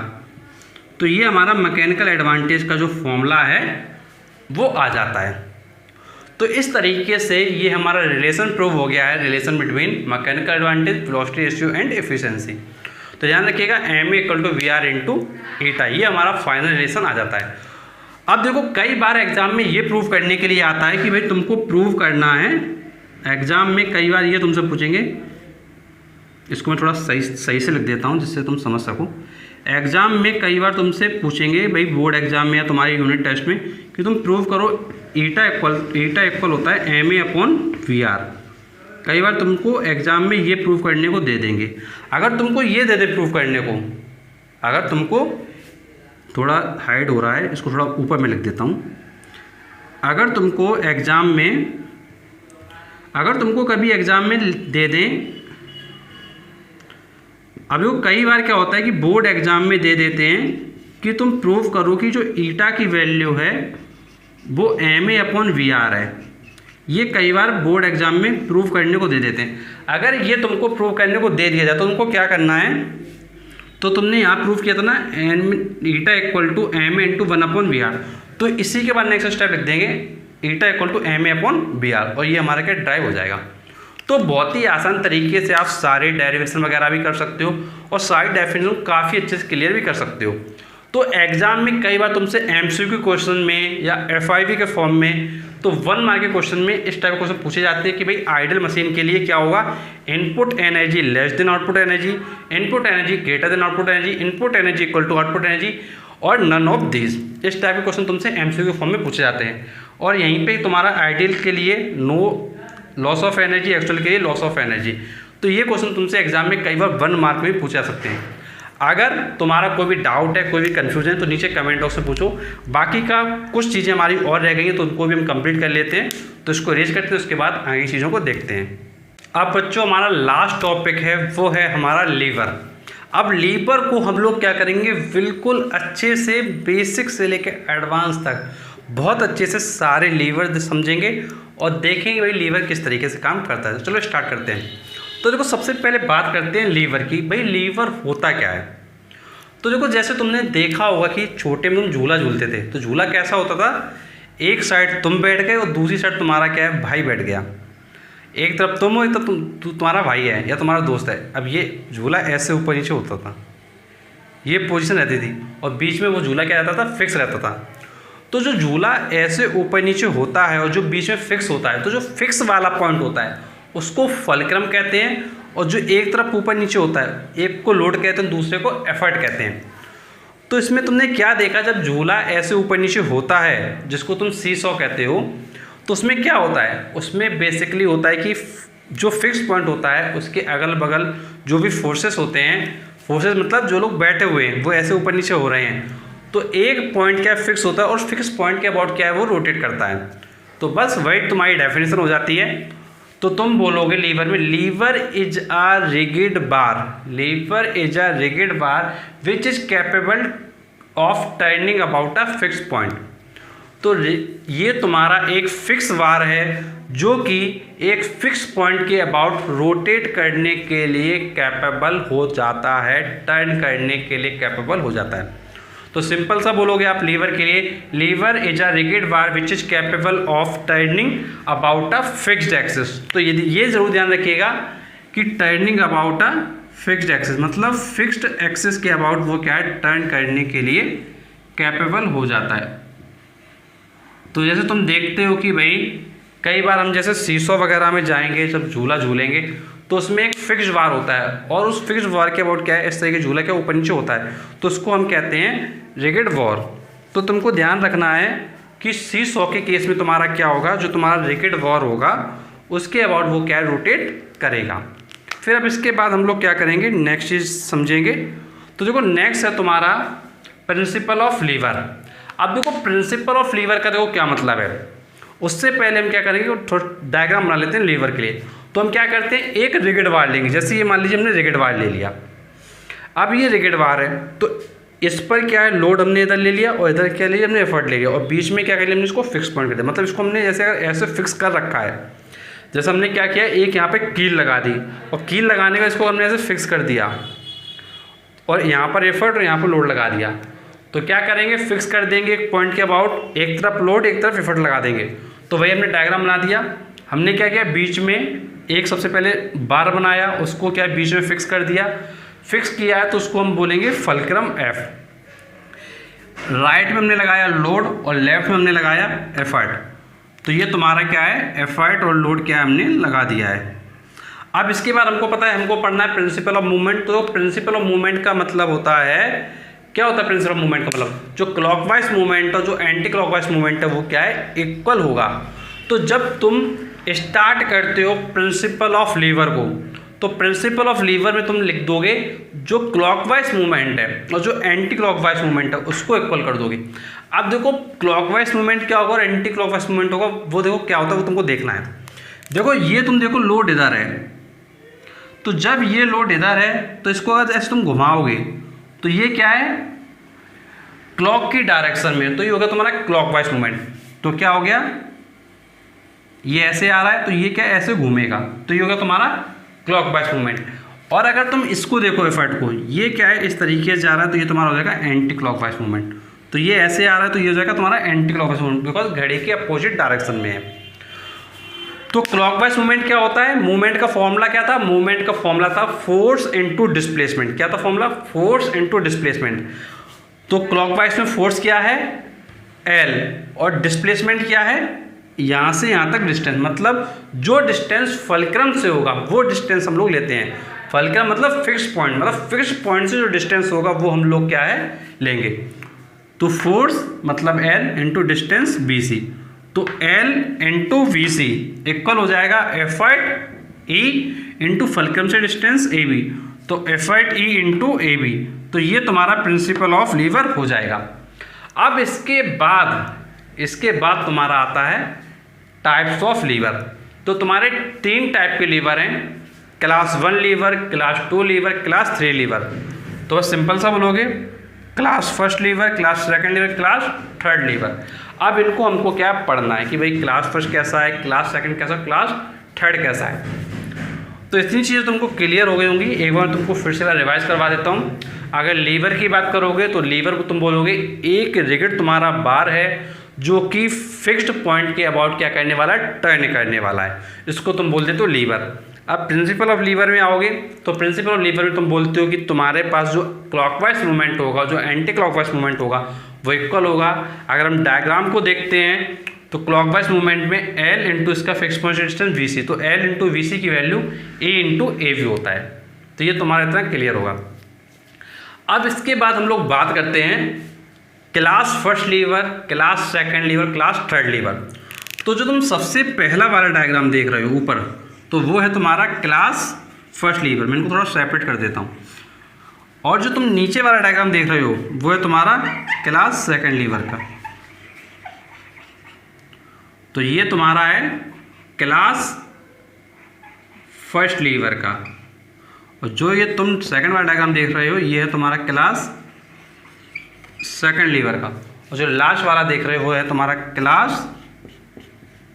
तो ये हमारा मैकेनिकल एडवांटेज का जो फॉर्मूला है वो आ जाता है। तो इस तरीके से ये हमारा रिलेशन प्रूव हो गया है, relation between mechanical advantage, velocity ratio and efficiency. तो ध्यान रखिएगा M A equal to V R into eta, ये हमारा फाइनल रिलेशन आ जाता है। अब देखो कई बार एग्जाम में ये प्रूव करने के लिए आता है कि भाई तुमको प्रूव करना है, एग्जाम में कई बार ये तुमसे पूछेंगे, इसको मैं थोड़ा सही से लिख देता हूँ जिससे तुम समझ सको। एग्जाम में कई बार तुमसे पूछेंगे भाई बोर्ड एग्जाम में या तुम्हारे यूनिट टेस्ट में कि तुम प्रूव करो ईटा इक्वल होता है M A upon V R. कई बार तुमको एग्जाम में ये प्रूव करने को दे देंगे। अगर तुमको ये दे दे प्रूव करने को, अगर तुमको थोड़ा हाइड हो रहा है, इसको थोड़ा ऊपर में लिख देता हूँ। अगर तुमको एग्ज़ाम में, अगर तुमको कभी एग्ज़ाम में दे दें, अब वो कई बार क्या होता है कि बोर्ड एग्ज़ाम में दे देते हैं कि तुम प्रूव करो कि जो ईटा की वैल्यू है वो M A upon V R है, ये कई बार बोर्ड एग्जाम में प्रूव करने को दे देते हैं। अगर ये तुमको प्रूव करने को दे दिया जाए तो तुमको क्या करना है, तो तुमने यहाँ प्रूव किया था ना an eta equal to M A into 1/br, तो इसी के बाद नेक्स्ट स्टेप लिख देंगे ईटा इक्वल टू एम ए/br, और ये हमारा क्या ड्राइव हो जाएगा। तो बहुत ही आसान तरीके से आप सारे डेरिवेशन वगैरह भी कर सकते हो और सारी डेफिनेशन काफ़ी अच्छे से क्लियर भी कर सकते हो। तो एग्जाम में कई बार तुमसे एमसीक्यू क्वेश्चन में या एफआईवी के फॉर्म में तो 1 मार्क के क्वेश्चन में इस टाइप के क्वेश्चन पूछे जाते हैं कि भाई आइडल मशीन के लिए क्या होगा, input energy less than output energy, input energy greater than output energy, input energy equal to output energy और नन ऑफ दिस। इस टाइप के क्वेश्चन तुमसे एमसीक्यू के फॉर्म में पूछे जाते हैं। और यहीं पे तुम्हारा आइडियल के लिए no loss of energy, actual के लिए लॉस ऑफ एनर्जी। तो ये क्वेश्चन तुमसे एग्जाम में कई बार 1 मार्क में भी पूछे जा सकते हैं। अगर तुम्हारा कोई भी डाउट है, कोई भी कन्फ्यूजन है तो नीचे कमेंट बॉक्स में पूछो। बाकी का कुछ चीज़ें हमारी और रह गई हैं तो उनको भी हम कंप्लीट कर लेते हैं, तो इसको रेज करते हैं, उसके बाद आगे चीज़ों को देखते हैं। अब बच्चों हमारा लास्ट टॉपिक है वो है हमारा लीवर। अब लीवर को हम लोग क्या करेंगे, बिल्कुल अच्छे से बेसिक से लेकर एडवांस तक बहुत अच्छे से सारे लीवर समझेंगे और देखेंगे भाई लीवर किस तरीके से काम करता है। चलो स्टार्ट करते हैं। तो देखो सबसे पहले बात करते हैं लीवर की। भाई लीवर होता क्या है, तो देखो जैसे तुमने देखा होगा कि छोटे में तुम झूला झूलते थे, तो झूला कैसा होता था, एक साइड तुम बैठ गए और दूसरी साइड तुम्हारा क्या है, भाई बैठ गया। एक तरफ तुम हो, एक तरफ तुम्हारा भाई है या तुम्हारा दोस्त है। अब ये झूला ऐसे ऊपर नीचे होता था, ये पोजीशन रहती थी और बीच में वो झूला क्या रहता था, फिक्स रहता था। तो जो झूला ऐसे ऊपर नीचे होता है और जो बीच में फिक्स होता है, तो जो फिक्स वाला पॉइंट होता है उसको फलक्रम कहते हैं, और जो एक तरफ ऊपर नीचे होता है, एक को लोड कहते हैं, दूसरे को एफर्ट कहते हैं। तो इसमें तुमने क्या देखा, जब झूला ऐसे ऊपर नीचे होता है जिसको तुम सीसॉ कहते हो, तो उसमें क्या होता है, उसमें बेसिकली होता है कि जो फिक्स पॉइंट होता है उसके अगल बगल जो भी फोर्सेस होते हैं, फोर्सेस मतलब जो लोग बैठे हुए हैं वो ऐसे ऊपर नीचे हो रहे हैं, तो एक पॉइंट क्या फिक्स होता है और फिक्स पॉइंट के अबाउट क्या है वो रोटेट करता है। तो बस वही तुम्हारी डेफिनेशन हो जाती है। तो तुम बोलोगे लीवर में, lever is a rigid bar, lever is a rigid bar which is capable of turning about a fix point. तो ये तुम्हारा एक फिक्स बार है जो कि एक फिक्स पॉइंट के अबाउट रोटेट करने के लिए कैपेबल हो जाता है, टर्न करने के लिए कैपेबल हो जाता है। तो सिंपल सा बोलोगे आप लीवर के लिए, lever is a rigid bar which is capable of turning about a fixed axis. तो ये जरूर ध्यान रखिएगा कि turning about a fixed axis मतलब फिक्स्ड एक्सिस के अबाउट वो क्या है, टर्न करने के लिए कैपेबल हो जाता है। तो जैसे तुम देखते हो कि भाई कई बार हम जैसे सीसो वगैरह में जाएंगे, जब झूला झूलेंगे तो उसमें एक फिक्स्ड बार होता है और उस फिक्स्ड बार के अबाउट क्या है, इस तरह के झूला के ऊपर नीचे होता है, तो उसको हम कहते हैं रिगिड बार। तो तुमको ध्यान रखना है कि सीसॉ के केस में तुम्हारा क्या होगा, जो तुम्हारा रिगिड बार होगा उसके अबाउट वो क्या रोटेट करेगा। फिर अब इसके बाद हम लोग क्या करेंगे, नेक्स्ट चीज़ समझेंगे। तो देखो नेक्स्ट है तुम्हारा प्रिंसिपल ऑफ लीवर। अब देखो प्रिंसिपल ऑफ लीवर का देखो क्या मतलब है, उससे पहले हम क्या करेंगे, थोड़ा डायग्राम बना लेते हैं लीवर के लिए। तो हम क्या करते हैं, एक रिगिड बार लेंगे, जैसे ये मान लीजिए हमने रिगिड बार ले लिया। अब ये रिगिड बार है तो इस पर क्या है, लोड हमने इधर ले लिया और इधर क्या ले लिया हमने, एफर्ट ले लिया, और बीच में क्या कर लिया हमने, इसको फिक्स पॉइंट कर दिया। मतलब इसको हमने जैसे ऐसे फिक्स कर रखा है, जैसे हमने क्या किया, एक यहाँ पे कील लगा दी और कील लगाने का इसको हमने ऐसे फिक्स कर दिया और यहाँ पर एफर्ट और यहाँ पर लोड लगा दिया। तो क्या करेंगे, फिक्स कर देंगे एक पॉइंट के अबाउट, एक तरफ लोड एक तरफ एफर्ट लगा देंगे। तो वही हमने डायग्राम बना दिया। हमने क्या किया, बीच में एक सबसे पहले बार बनाया, उसको क्या बीच में फिक्स कर दिया। फिक्स किया है तो उसको हम बोलेंगे फलक्रम एफ। राइट में हमने लगाया लोड और लेफ्ट में हमने लगाया एफर्ट। तो ये तुम्हारा क्या है, एफर्ट और लोड क्या हमने लगा दिया है। अब इसके बाद हमको पता है, हमको पढ़ना है प्रिंसिपल ऑफ मूवमेंट। तो प्रिंसिपल ऑफ मूवमेंट का मतलब होता है, क्या होता है प्रिंसिपल ऑफ मूवमेंट का मतलब, जो क्लॉकवाइज मूवमेंट और जो एंटी क्लॉकवाइज मूवमेंट है वो क्या है, इक्वल होगा। तो जब तुम स्टार्ट करते हो प्रिंसिपल ऑफ लीवर को, तो प्रिंसिपल ऑफ लीवर में तुम लिख दोगे जो क्लॉकवाइज मूवमेंट है और जो एंटी क्लॉकवाइज मूवमेंट है उसको इक्वल कर दोगे। अब देखो क्लॉकवाइज मूवमेंट क्या होगा और एंटी क्लॉकवाइज मूवमेंट होगा, वो देखो क्या होता है, वो तुमको देखना है। देखो ये तुम देखो लोड इधर है, तो जब ये लोड इधर है तो इसको अगर ऐसे तुम घुमाओगे तो ये क्या है, क्लॉक की डायरेक्शन में, तो ये होगा तुम्हारा क्लॉकवाइज मूवमेंट। तो क्या हो गया, ये ऐसे आ रहा है तो ये क्या ऐसे घूमेगा, तो ये होगा तुम्हारा क्लॉकवाइज मूवमेंट। और अगर तुम इसको देखो एफर्ट को, ये क्या है इस तरीके से जा रहा है तो ये तुम्हारा हो जाएगा एंटी क्लॉकवाइज मूवमेंट। तो ये ऐसे आ रहा है तो ये हो जाएगा तुम्हारा एंटी क्लॉकवाइज मूवमेंट, बिकॉज घड़ी के अपोजिट डायरेक्शन में है। तो क्लॉकवाइज मूवमेंट क्या होता है, मूवमेंट का फॉर्मूला क्या था, मूवमेंट का फॉर्मूला था फोर्स इनटू डिस्प्लेसमेंट। क्या था फॉर्मूला, फोर्स इनटू डिस्प्लेसमेंट। तो क्लॉकवाइज में फोर्स क्या है L, और डिस्प्लेसमेंट क्या है, यहाँ से यहाँ तक डिस्टेंस, मतलब जो डिस्टेंस फलक्रम से होगा वो डिस्टेंस हम लोग लेते हैं। फलक्रम मतलब फिक्स पॉइंट, मतलब फिक्स पॉइंट से जो डिस्टेंस होगा वो हम लोग क्या है लेंगे। तो फोर्स मतलब L इंटू डिस्टेंस BC, तो L इंटू VC इक्वल हो जाएगा एफर्ट E इंटू फलक्रम से डिस्टेंस AB, तो एफर्ट E इंटू AB। तो ये तुम्हारा प्रिंसिपल ऑफ लीवर हो जाएगा। अब इसके बाद तुम्हारा आता है टाइप्स ऑफ लीवर। तो तुम्हारे 3 टाइप के लीवर हैं, class 1 lever, class 2 lever, class 3 lever. तो बस सिंपल सा बोलोगे, class first lever, class second lever, class third lever. अब इनको हमको क्या पढ़ना है कि भाई क्लास फर्स्ट कैसा है, क्लास सेकंड कैसा, क्लास थर्ड कैसा है। तो इतनी चीज़ें तुमको क्लियर हो गई होंगी। एक बार तुमको फिर से रिवाइज करवा देता हूँ। अगर लीवर की बात करोगे तो लीवर को तुम बोलोगे एक रिगिड तुम्हारा बार है जो कि फिक्स्ड पॉइंट के अबाउट क्या करने वाला है, टर्न करने वाला है, इसको तुम बोल देते हो लीवर। अब प्रिंसिपल ऑफ लीवर में आओगे तो प्रिंसिपल ऑफ लीवर में तुम बोलते हो कि तुम्हारे पास जो क्लॉकवाइज मूवमेंट होगा, जो एंटी क्लॉकवाइज मूवमेंट होगा वो इक्वल होगा। अगर हम डायग्राम को देखते हैं तो क्लॉकवाइज मूवमेंट में L इंटू इसका फिक्स पॉइंट डिस्टेंस VC, तो L इंटू VC की वैल्यू A इंटू AV होता है। तो ये तुम्हारा इतना क्लियर होगा। अब इसके बाद हम लोग बात करते हैं class first lever, class second lever, class third lever. तो जो तुम सबसे पहला वाला डायग्राम देख रहे हो ऊपर, तो वो है तुम्हारा क्लास फर्स्ट लीवर। मैं इनको थोड़ा सेपरेट कर देता हूँ। और जो तुम नीचे वाला डायग्राम देख रहे हो वो है तुम्हारा क्लास सेकंड लीवर का। तो ये तुम्हारा है क्लास फर्स्ट लीवर का, और जो ये तुम सेकंड वाला डायग्राम देख रहे हो ये है तुम्हारा क्लास सेकंड लीवर का, और जो लास्ट वाला देख रहे हो वो है तुम्हारा क्लास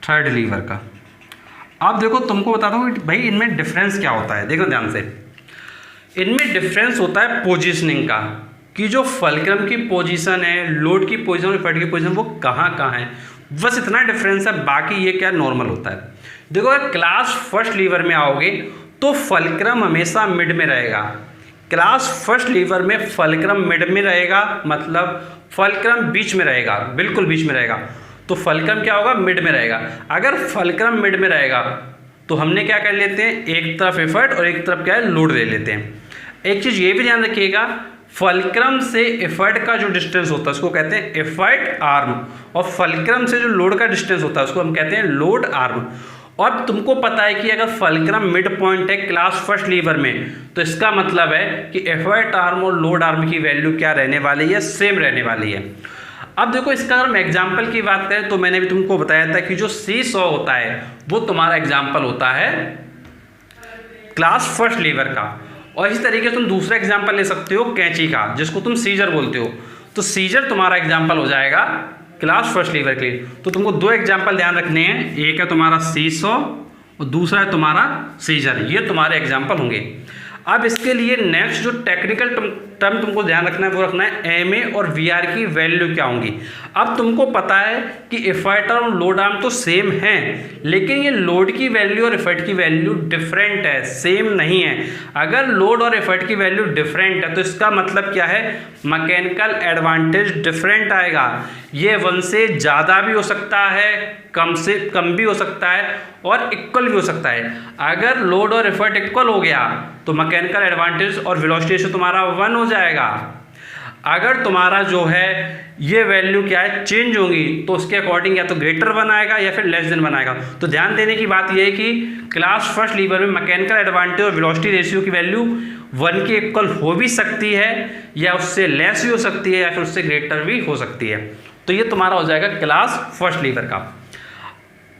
थर्ड लीवर का। अब देखो तुमको बताता हूँ भाई इनमें डिफरेंस क्या होता है। देखो ध्यान से, इनमें डिफरेंस होता है पोजीशनिंग का, कि जो फलक्रम की पोजीशन है, लोड की पोजीशन और इफर्ट की पोजीशन वो कहाँ कहाँ है, बस इतना डिफरेंस है। बाकी ये क्या नॉर्मल होता है। देखो अगर क्लास फर्स्ट लीवर में आओगे तो फलक्रम हमेशा मिड में रहेगा। क्लास फर्स्ट लीवर में फलक्रम मिड में रहेगा, मतलब फलक्रम बीच में रहेगा, बिल्कुल बीच में रहेगा। तो फलक्रम क्या होगा, मिड में रहेगा। अगर फलक्रम मिड में रहेगा तो हमने क्या कर लेते हैं, एक तरफ एफर्ट और एक तरफ क्या है लोड ले लेते हैं। एक चीज़ ये भी ध्यान रखिएगा, फलक्रम से एफर्ट का जो डिस्टेंस होता है उसको कहते हैं एफर्ट आर्म, और फलक्रम से जो लोड का डिस्टेंस होता है उसको हम कहते हैं लोड आर्म। और तुमको पता है कि अगर फलक्रम मिड पॉइंट है क्लास फर्स्ट लीवर में, तो इसका मतलब है कि एफर्ट आर्म और लोड आर्म की वैल्यू क्या रहने वाली है, सेम रहने वाली है। अब देखो इसका अगर हम एग्जाम्पल की बात करें तो मैंने भी तुमको बताया था कि जो C100 होता है वो तुम्हारा एग्जाम्पल होता है क्लास फर्स्ट लीवर का। और इसी तरीके से तुम दूसरा एग्जाम्पल ले सकते हो कैंची का, जिसको तुम सीजर बोलते हो। तो सीजर तुम्हारा एग्जाम्पल हो जाएगा क्लास फर्स्ट लीवर के लिए। तो तुमको 2 एग्जाम्पल ध्यान रखने हैं, एक है तुम्हारा C100 और दूसरा है तुम्हारा सीजर। ये तुम्हारे एग्जाम्पल होंगे। अब इसके लिए नेक्स्ट जो टेक्निकल टर्म तुमको ध्यान रखना है वो रखना है MA और VR की वैल्यू क्या होंगी। अब तुमको पता है कि एफर्ट और लोड आर्म तो सेम हैं, लेकिन ये लोड की वैल्यू और एफर्ट की वैल्यू डिफरेंट है, सेम नहीं है। अगर लोड और एफर्ट की वैल्यू डिफरेंट है तो इसका मतलब क्या है, मैकेनिकल एडवांटेज डिफरेंट आएगा। ये 1 से ज़्यादा भी हो सकता है, कम से कम भी हो सकता है, और इक्वल भी हो सकता है। अगर लोड और एफर्ट इक्वल हो गया तो मैकेनिकल एडवांटेज और वेलोसिटी रेशियो तुम्हारा 1 हो जाएगा। अगर तुम्हारा जो है ये वैल्यू क्या है चेंज होगी तो उसके अकॉर्डिंग या तो ग्रेटर 1 आएगा या फिर लेस देन 1 आएगा। तो ध्यान देने की बात यह है कि क्लास फर्स्ट लीवर में मैकेनिकल एडवांटेज और वेलोसिटी रेशियो की वैल्यू 1 के इक्वल हो भी सकती है, या उससे लेस भी हो सकती है, या फिर उससे ग्रेटर भी हो सकती है। तो ये तुम्हारा हो जाएगा क्लास फर्स्ट लीवर का।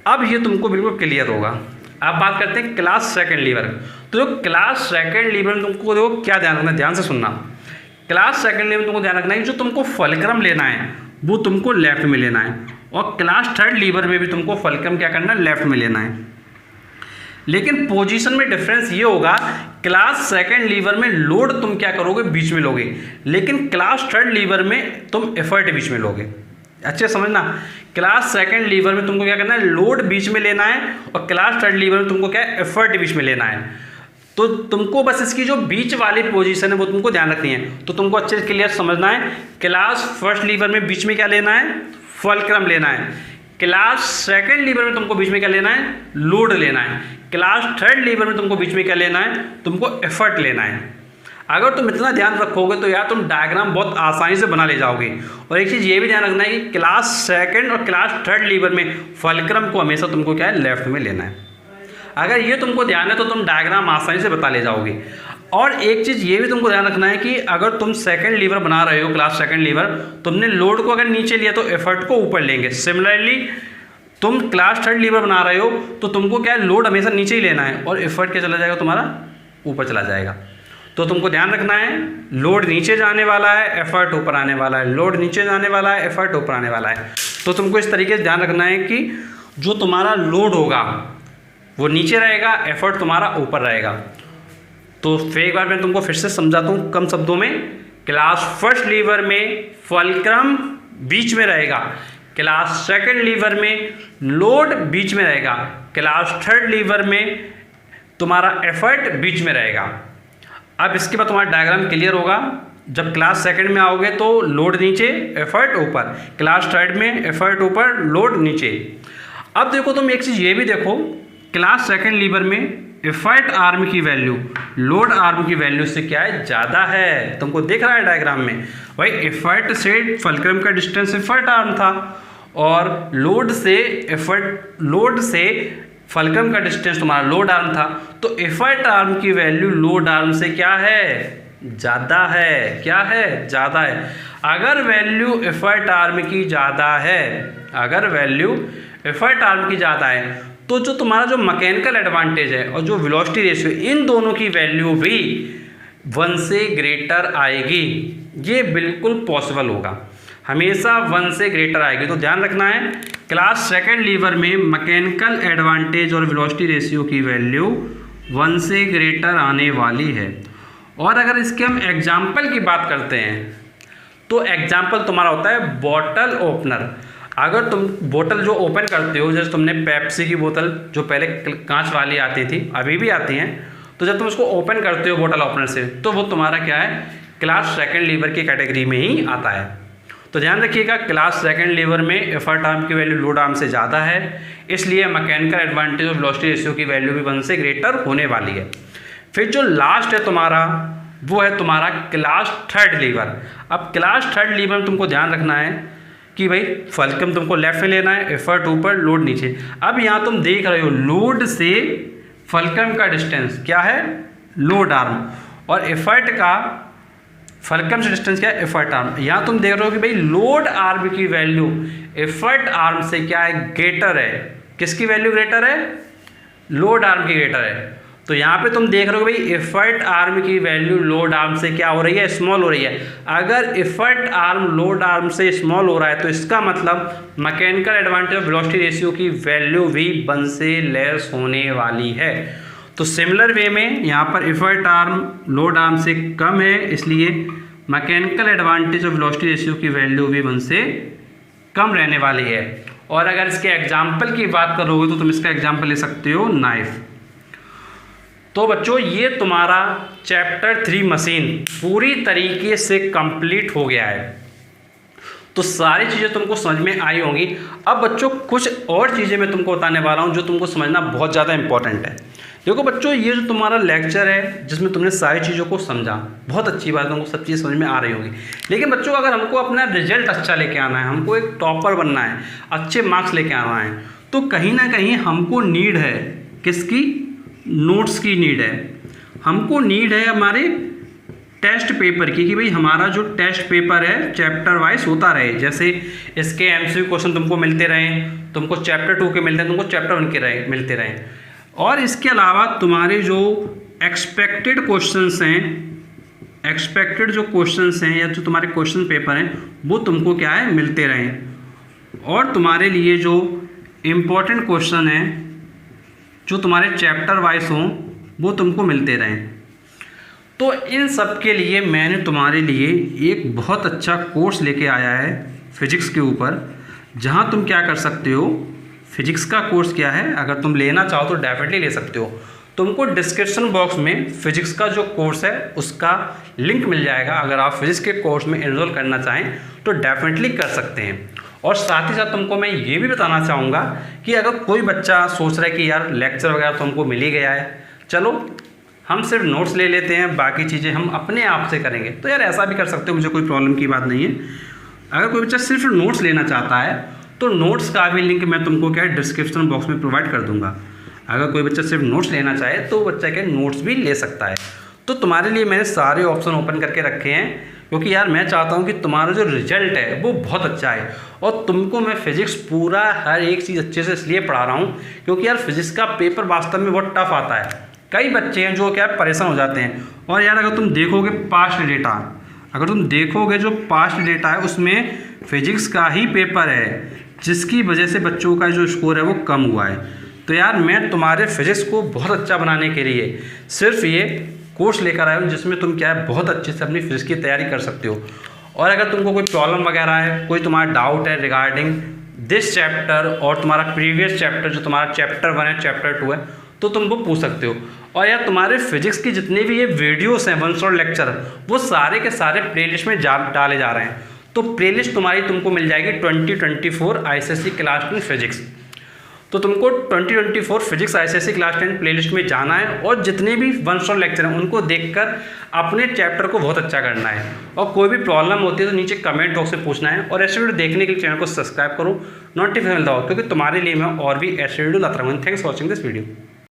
अब ये तुमको बिल्कुल क्लियर होगा। अब बात करते हैं क्लास सेकंड लीवर। तो जो क्लास सेकंड लीवर में तुमको देखो क्या ध्यान रखना है, ध्यान से सुनना। क्लास सेकंड लीवर में तुमको ध्यान रखना है कि जो तुमको फलक्रम लेना है वो तुमको लेफ्ट में लेना है, और क्लास थर्ड लीवर में भी तुमको फल्क्रम क्या करना है, लेफ्ट में लेना है। लेकिन पोजीशन में डिफरेंस ये होगा, क्लास सेकंड लीवर में लोड तुम क्या करोगे, बीच में लोगे, लेकिन क्लास थर्ड लीवर में तुम एफर्ट बीच में लोगे। अच्छे समझना, क्लास सेकंड लीवर में तुमको क्या करना है, लोड बीच में लेना है, और क्लास थर्ड लीवर में तुमको क्या है, एफर्ट बीच में लेना है। तो तुमको बस इसकी जो बीच वाली पोजीशन है वो तुमको ध्यान रखनी है। तो तुमको अच्छे से क्लियर समझना है, क्लास फर्स्ट लीवर में बीच में क्या लेना है, फल्क्रम लेना है। क्लास सेकंड लीवर में तुमको बीच में क्या लेना है, लोड लेना है। क्लास थर्ड लीवर में तुमको बीच में क्या लेना है, तुमको एफर्ट लेना है। अगर तुम इतना ध्यान रखोगे तो यार तुम डायग्राम बहुत आसानी से बना ले जाओगे। और एक चीज़ ये भी ध्यान रखना है कि क्लास सेकंड और क्लास थर्ड लीवर में फल्क्रम को हमेशा तुमको क्या है, लेफ्ट में लेना है। अगर ये तुमको ध्यान है तो तुम डायग्राम आसानी से बता ले जाओगे। और एक चीज़ ये भी तुमको ध्यान रखना है कि अगर तुम सेकंड लीवर बना रहे हो, क्लास सेकंड लीवर, तुमने लोड को अगर नीचे लिया तो एफर्ट को ऊपर लेंगे। सिमिलरली तुम क्लास थर्ड लीवर बना रहे हो तो तुमको क्या है, लोड हमेशा नीचे ही लेना है, और एफर्ट क्या चला जाएगा, तुम्हारा ऊपर चला जाएगा। तो तुमको ध्यान रखना है, लोड नीचे जाने वाला है, एफर्ट ऊपर आने वाला है, लोड नीचे जाने वाला है, एफर्ट ऊपर आने वाला है। तो तुमको इस तरीके से ध्यान रखना है कि जो तुम्हारा लोड होगा वो नीचे रहेगा, एफर्ट तुम्हारा ऊपर रहेगा। तो फिर एक बार मैं तुमको फिर से समझाता हूँ कम शब्दों में। क्लास फर्स्ट लीवर में फल्क्रम बीच में रहेगा, क्लास सेकंड लीवर में लोड बीच में रहेगा, क्लास थर्ड लीवर में तुम्हारा एफर्ट बीच में रहेगा। अब इसके बाद तुम्हारा डायग्राम क्लियर होगा। जब क्लास सेकंड में आओगे तो लोड नीचे, एफर्ट ऊपर, क्लास थर्ड में एफर्ट ऊपर, लोड नीचे। अब देखो तुम एक चीज़ ये भी देखो, क्लास सेकंड लीवर में एफर्ट आर्म की वैल्यू लोड आर्म की वैल्यू से क्या है, ज़्यादा है। तुमको दिख रहा है डायग्राम में, भाई एफर्ट से फल्क्रम का डिस्टेंस एफर्ट आर्म था, और लोड से फल्क्रम का डिस्टेंस तुम्हारा लोड आर्म था। तो एफर्ट आर्म की वैल्यू लोड आर्म से क्या है, ज़्यादा है। क्या है, ज़्यादा है। अगर वैल्यू एफर्ट आर्म की ज़्यादा है, अगर वैल्यू एफर्ट आर्म की ज़्यादा है, तो जो तुम्हारा जो मैकेनिकल एडवांटेज है और जो वेलोसिटी रेशियो, इन दोनों की वैल्यू भी 1 से ग्रेटर आएगी। ये बिल्कुल पॉसिबल होगा, हमेशा 1 से ग्रेटर आएगी। तो ध्यान रखना है, क्लास सेकंड लीवर में मैकेनिकल एडवांटेज और वेलोसिटी रेशियो की वैल्यू 1 से ग्रेटर आने वाली है। और अगर इसके हम एग्जाम्पल की बात करते हैं तो एग्जाम्पल तुम्हारा होता है बॉटल ओपनर। अगर तुम बोतल जो ओपन करते हो, जैसे तुमने पेप्सी की बोतल जो पहले कांच वाली आती थी, अभी भी आती हैं, तो जब तुम उसको ओपन करते हो बोतल ओपनर से, तो वो तुम्हारा क्या है, क्लास सेकंड लीवर की कैटेगरी में ही आता है। तो ध्यान रखिएगा, क्लास सेकंड लीवर में एफर्ट आर्म की वैल्यू लोड आर्म से ज़्यादा है, इसलिए मैकेनिकल एडवांटेज और वेलोसिटी रेशियो की वैल्यू भी 1 से ग्रेटर होने वाली है। फिर जो लास्ट है तुम्हारा, वो है तुम्हारा क्लास थर्ड लीवर। अब क्लास थर्ड लीवर में तुमको ध्यान रखना है कि भाई फल्क्रम तुमको लेफ्ट में लेना है, एफर्ट ऊपर, लोड नीचे। अब यहाँ तुम देख रहे हो लोड से फल्क्रम का डिस्टेंस क्या है, लोड आर्म, और एफर्ट का फल्क्रम से डिस्टेंस क्या है, एफर्ट आर्म। यहाँ तुम देख रहे हो कि भाई लोड आर्म की वैल्यू एफर्ट आर्म से क्या है, ग्रेटर है। किसकी वैल्यू ग्रेटर है, लोड आर्म की ग्रेटर है। तो यहाँ पे तुम देख रहे हो भाई एफर्ट आर्म की वैल्यू लोड आर्म से क्या हो रही है, स्मॉल हो रही है। अगर एफर्ट आर्म लोड आर्म से स्मॉल हो रहा है तो इसका मतलब मैकेनिकल एडवांटेज और वेलोसिटी रेशियो की वैल्यू भी 1 से लेस होने वाली है। तो सिमिलर वे में यहाँ पर एफर्ट आर्म लोड आर्म से कम है, इसलिए मैकेनिकल एडवांटेज और वेलोसिटी रेशियो की वैल्यू भी 1 से कम रहने वाली है। और अगर इसके एग्जाम्पल की बात करोगे तो तुम इसका एग्जाम्पल ले सकते हो नाइफ। तो बच्चों ये तुम्हारा चैप्टर 3 मशीन पूरी तरीके से कंप्लीट हो गया है। तो सारी चीज़ें तुमको समझ में आई होंगी। अब बच्चों कुछ और चीज़ें मैं तुमको बताने वाला हूँ जो तुमको समझना बहुत ज़्यादा इंपॉर्टेंट है। देखो बच्चों, ये जो तुम्हारा लेक्चर है जिसमें तुमने सारी चीज़ों को समझा, बहुत अच्छी बात है, तुमको सब चीज़ समझ में आ रही होगी। लेकिन बच्चों अगर हमको अपना रिजल्ट अच्छा लेके आना है, हमको एक टॉपर बनना है, अच्छे मार्क्स लेके आना है, तो कहीं ना कहीं हमको नीड है किसकी, नोट्स की नीड है। हमको नीड है हमारे टेस्ट पेपर की, कि भाई हमारा जो टेस्ट पेपर है चैप्टर वाइज होता रहे। जैसे इसके एमसीक्यू क्वेश्चन तुमको मिलते रहें, तुमको चैप्टर 2 के मिलते हैं, तुमको चैप्टर 1 के मिलते रहें। और इसके अलावा तुम्हारे जो एक्सपेक्टेड क्वेश्चंस हैं, एक्सपेक्टेड जो क्वेश्चंस हैं या जो तुम्हारे क्वेश्चन पेपर हैं वो तुमको क्या है, मिलते रहें। और तुम्हारे लिए जो इम्पोर्टेंट क्वेश्चन है जो तुम्हारे चैप्टर वाइज हों वो तुमको मिलते रहें। तो इन सब के लिए मैंने तुम्हारे लिए एक बहुत अच्छा कोर्स लेके आया है फिजिक्स के ऊपर, जहां तुम क्या कर सकते हो। फिजिक्स का कोर्स क्या है, अगर तुम लेना चाहो तो डेफिनेटली ले सकते हो। तुमको डिस्क्रिप्शन बॉक्स में फिजिक्स का जो कोर्स है उसका लिंक मिल जाएगा। अगर आप फिजिक्स के कोर्स में एनरोल करना चाहें तो डेफिनेटली कर सकते हैं। और साथ ही साथ तुमको मैं ये भी बताना चाहूँगा कि अगर कोई बच्चा सोच रहा है कि यार लेक्चर वगैरह तो हमको मिल ही गया है, चलो हम सिर्फ नोट्स ले लेते हैं, बाकी चीज़ें हम अपने आप से करेंगे, तो यार ऐसा भी कर सकते हो, मुझे कोई प्रॉब्लम की बात नहीं है। अगर कोई बच्चा सिर्फ नोट्स लेना चाहता है तो नोट्स का भी लिंक मैं तुमको क्या है डिस्क्रिप्शन बॉक्स में प्रोवाइड कर दूंगा। अगर कोई बच्चा सिर्फ नोट्स लेना चाहे तो बच्चा क्या नोट्स भी ले सकता है। तो तुम्हारे लिए मैंने सारे ऑप्शन ओपन करके रखे हैं, क्योंकि यार मैं चाहता हूँ कि तुम्हारा जो रिजल्ट है वो बहुत अच्छा है। और तुमको मैं फिजिक्स पूरा हर एक चीज़ अच्छे से इसलिए पढ़ा रहा हूँ क्योंकि यार फिजिक्स का पेपर वास्तव में बहुत टफ आता है। कई बच्चे हैं जो क्या परेशान हो जाते हैं। और यार अगर तुम देखोगे पास्ट डेटा, अगर तुम देखोगे जो पास्ट डेटा है उसमें फिजिक्स का ही पेपर है जिसकी वजह से बच्चों का जो स्कोर है वो कम हुआ है। तो यार मैं तुम्हारे फिजिक्स को बहुत अच्छा बनाने के लिए सिर्फ ये कोर्स लेकर आया हूँ जिसमें तुम क्या है बहुत अच्छे से अपनी फिजिक्स की तैयारी कर सकते हो। और अगर तुमको कोई प्रॉब्लम वगैरह है, कोई तुम्हारा डाउट है रिगार्डिंग दिस चैप्टर और तुम्हारा प्रीवियस चैप्टर जो तुम्हारा चैप्टर 1 है चैप्टर 2 है, तो तुम वो पूछ सकते हो। और यार तुम्हारे फिजिक्स की जितने भी ये वीडियोस हैं 1 शॉट लेक्चर वो सारे के सारे प्लेलिस्ट में डाले जा रहे हैं। तो प्लेलिस्ट तुम्हारी तुमको मिल जाएगी 2024 ICSE क्लास 10 फिजिक्स। तो तुमको 2024 फिजिक्स ICSE क्लास 10 प्लेलिस्ट में जाना है और जितने भी 1 शॉट लेक्चर हैं उनको देखकर अपने चैप्टर को बहुत अच्छा करना है। और कोई भी प्रॉब्लम होती है तो नीचे कमेंट बॉक्स में पूछना है। और ऐसे वीडियो देखने के लिए चैनल को सब्सक्राइब करो, नोटिफिकेशन दबाओ, क्योंकि तुम्हारे लिए मैं और भी ऐसे वीडियो लाता रहूँगा। Thanks for watching this video.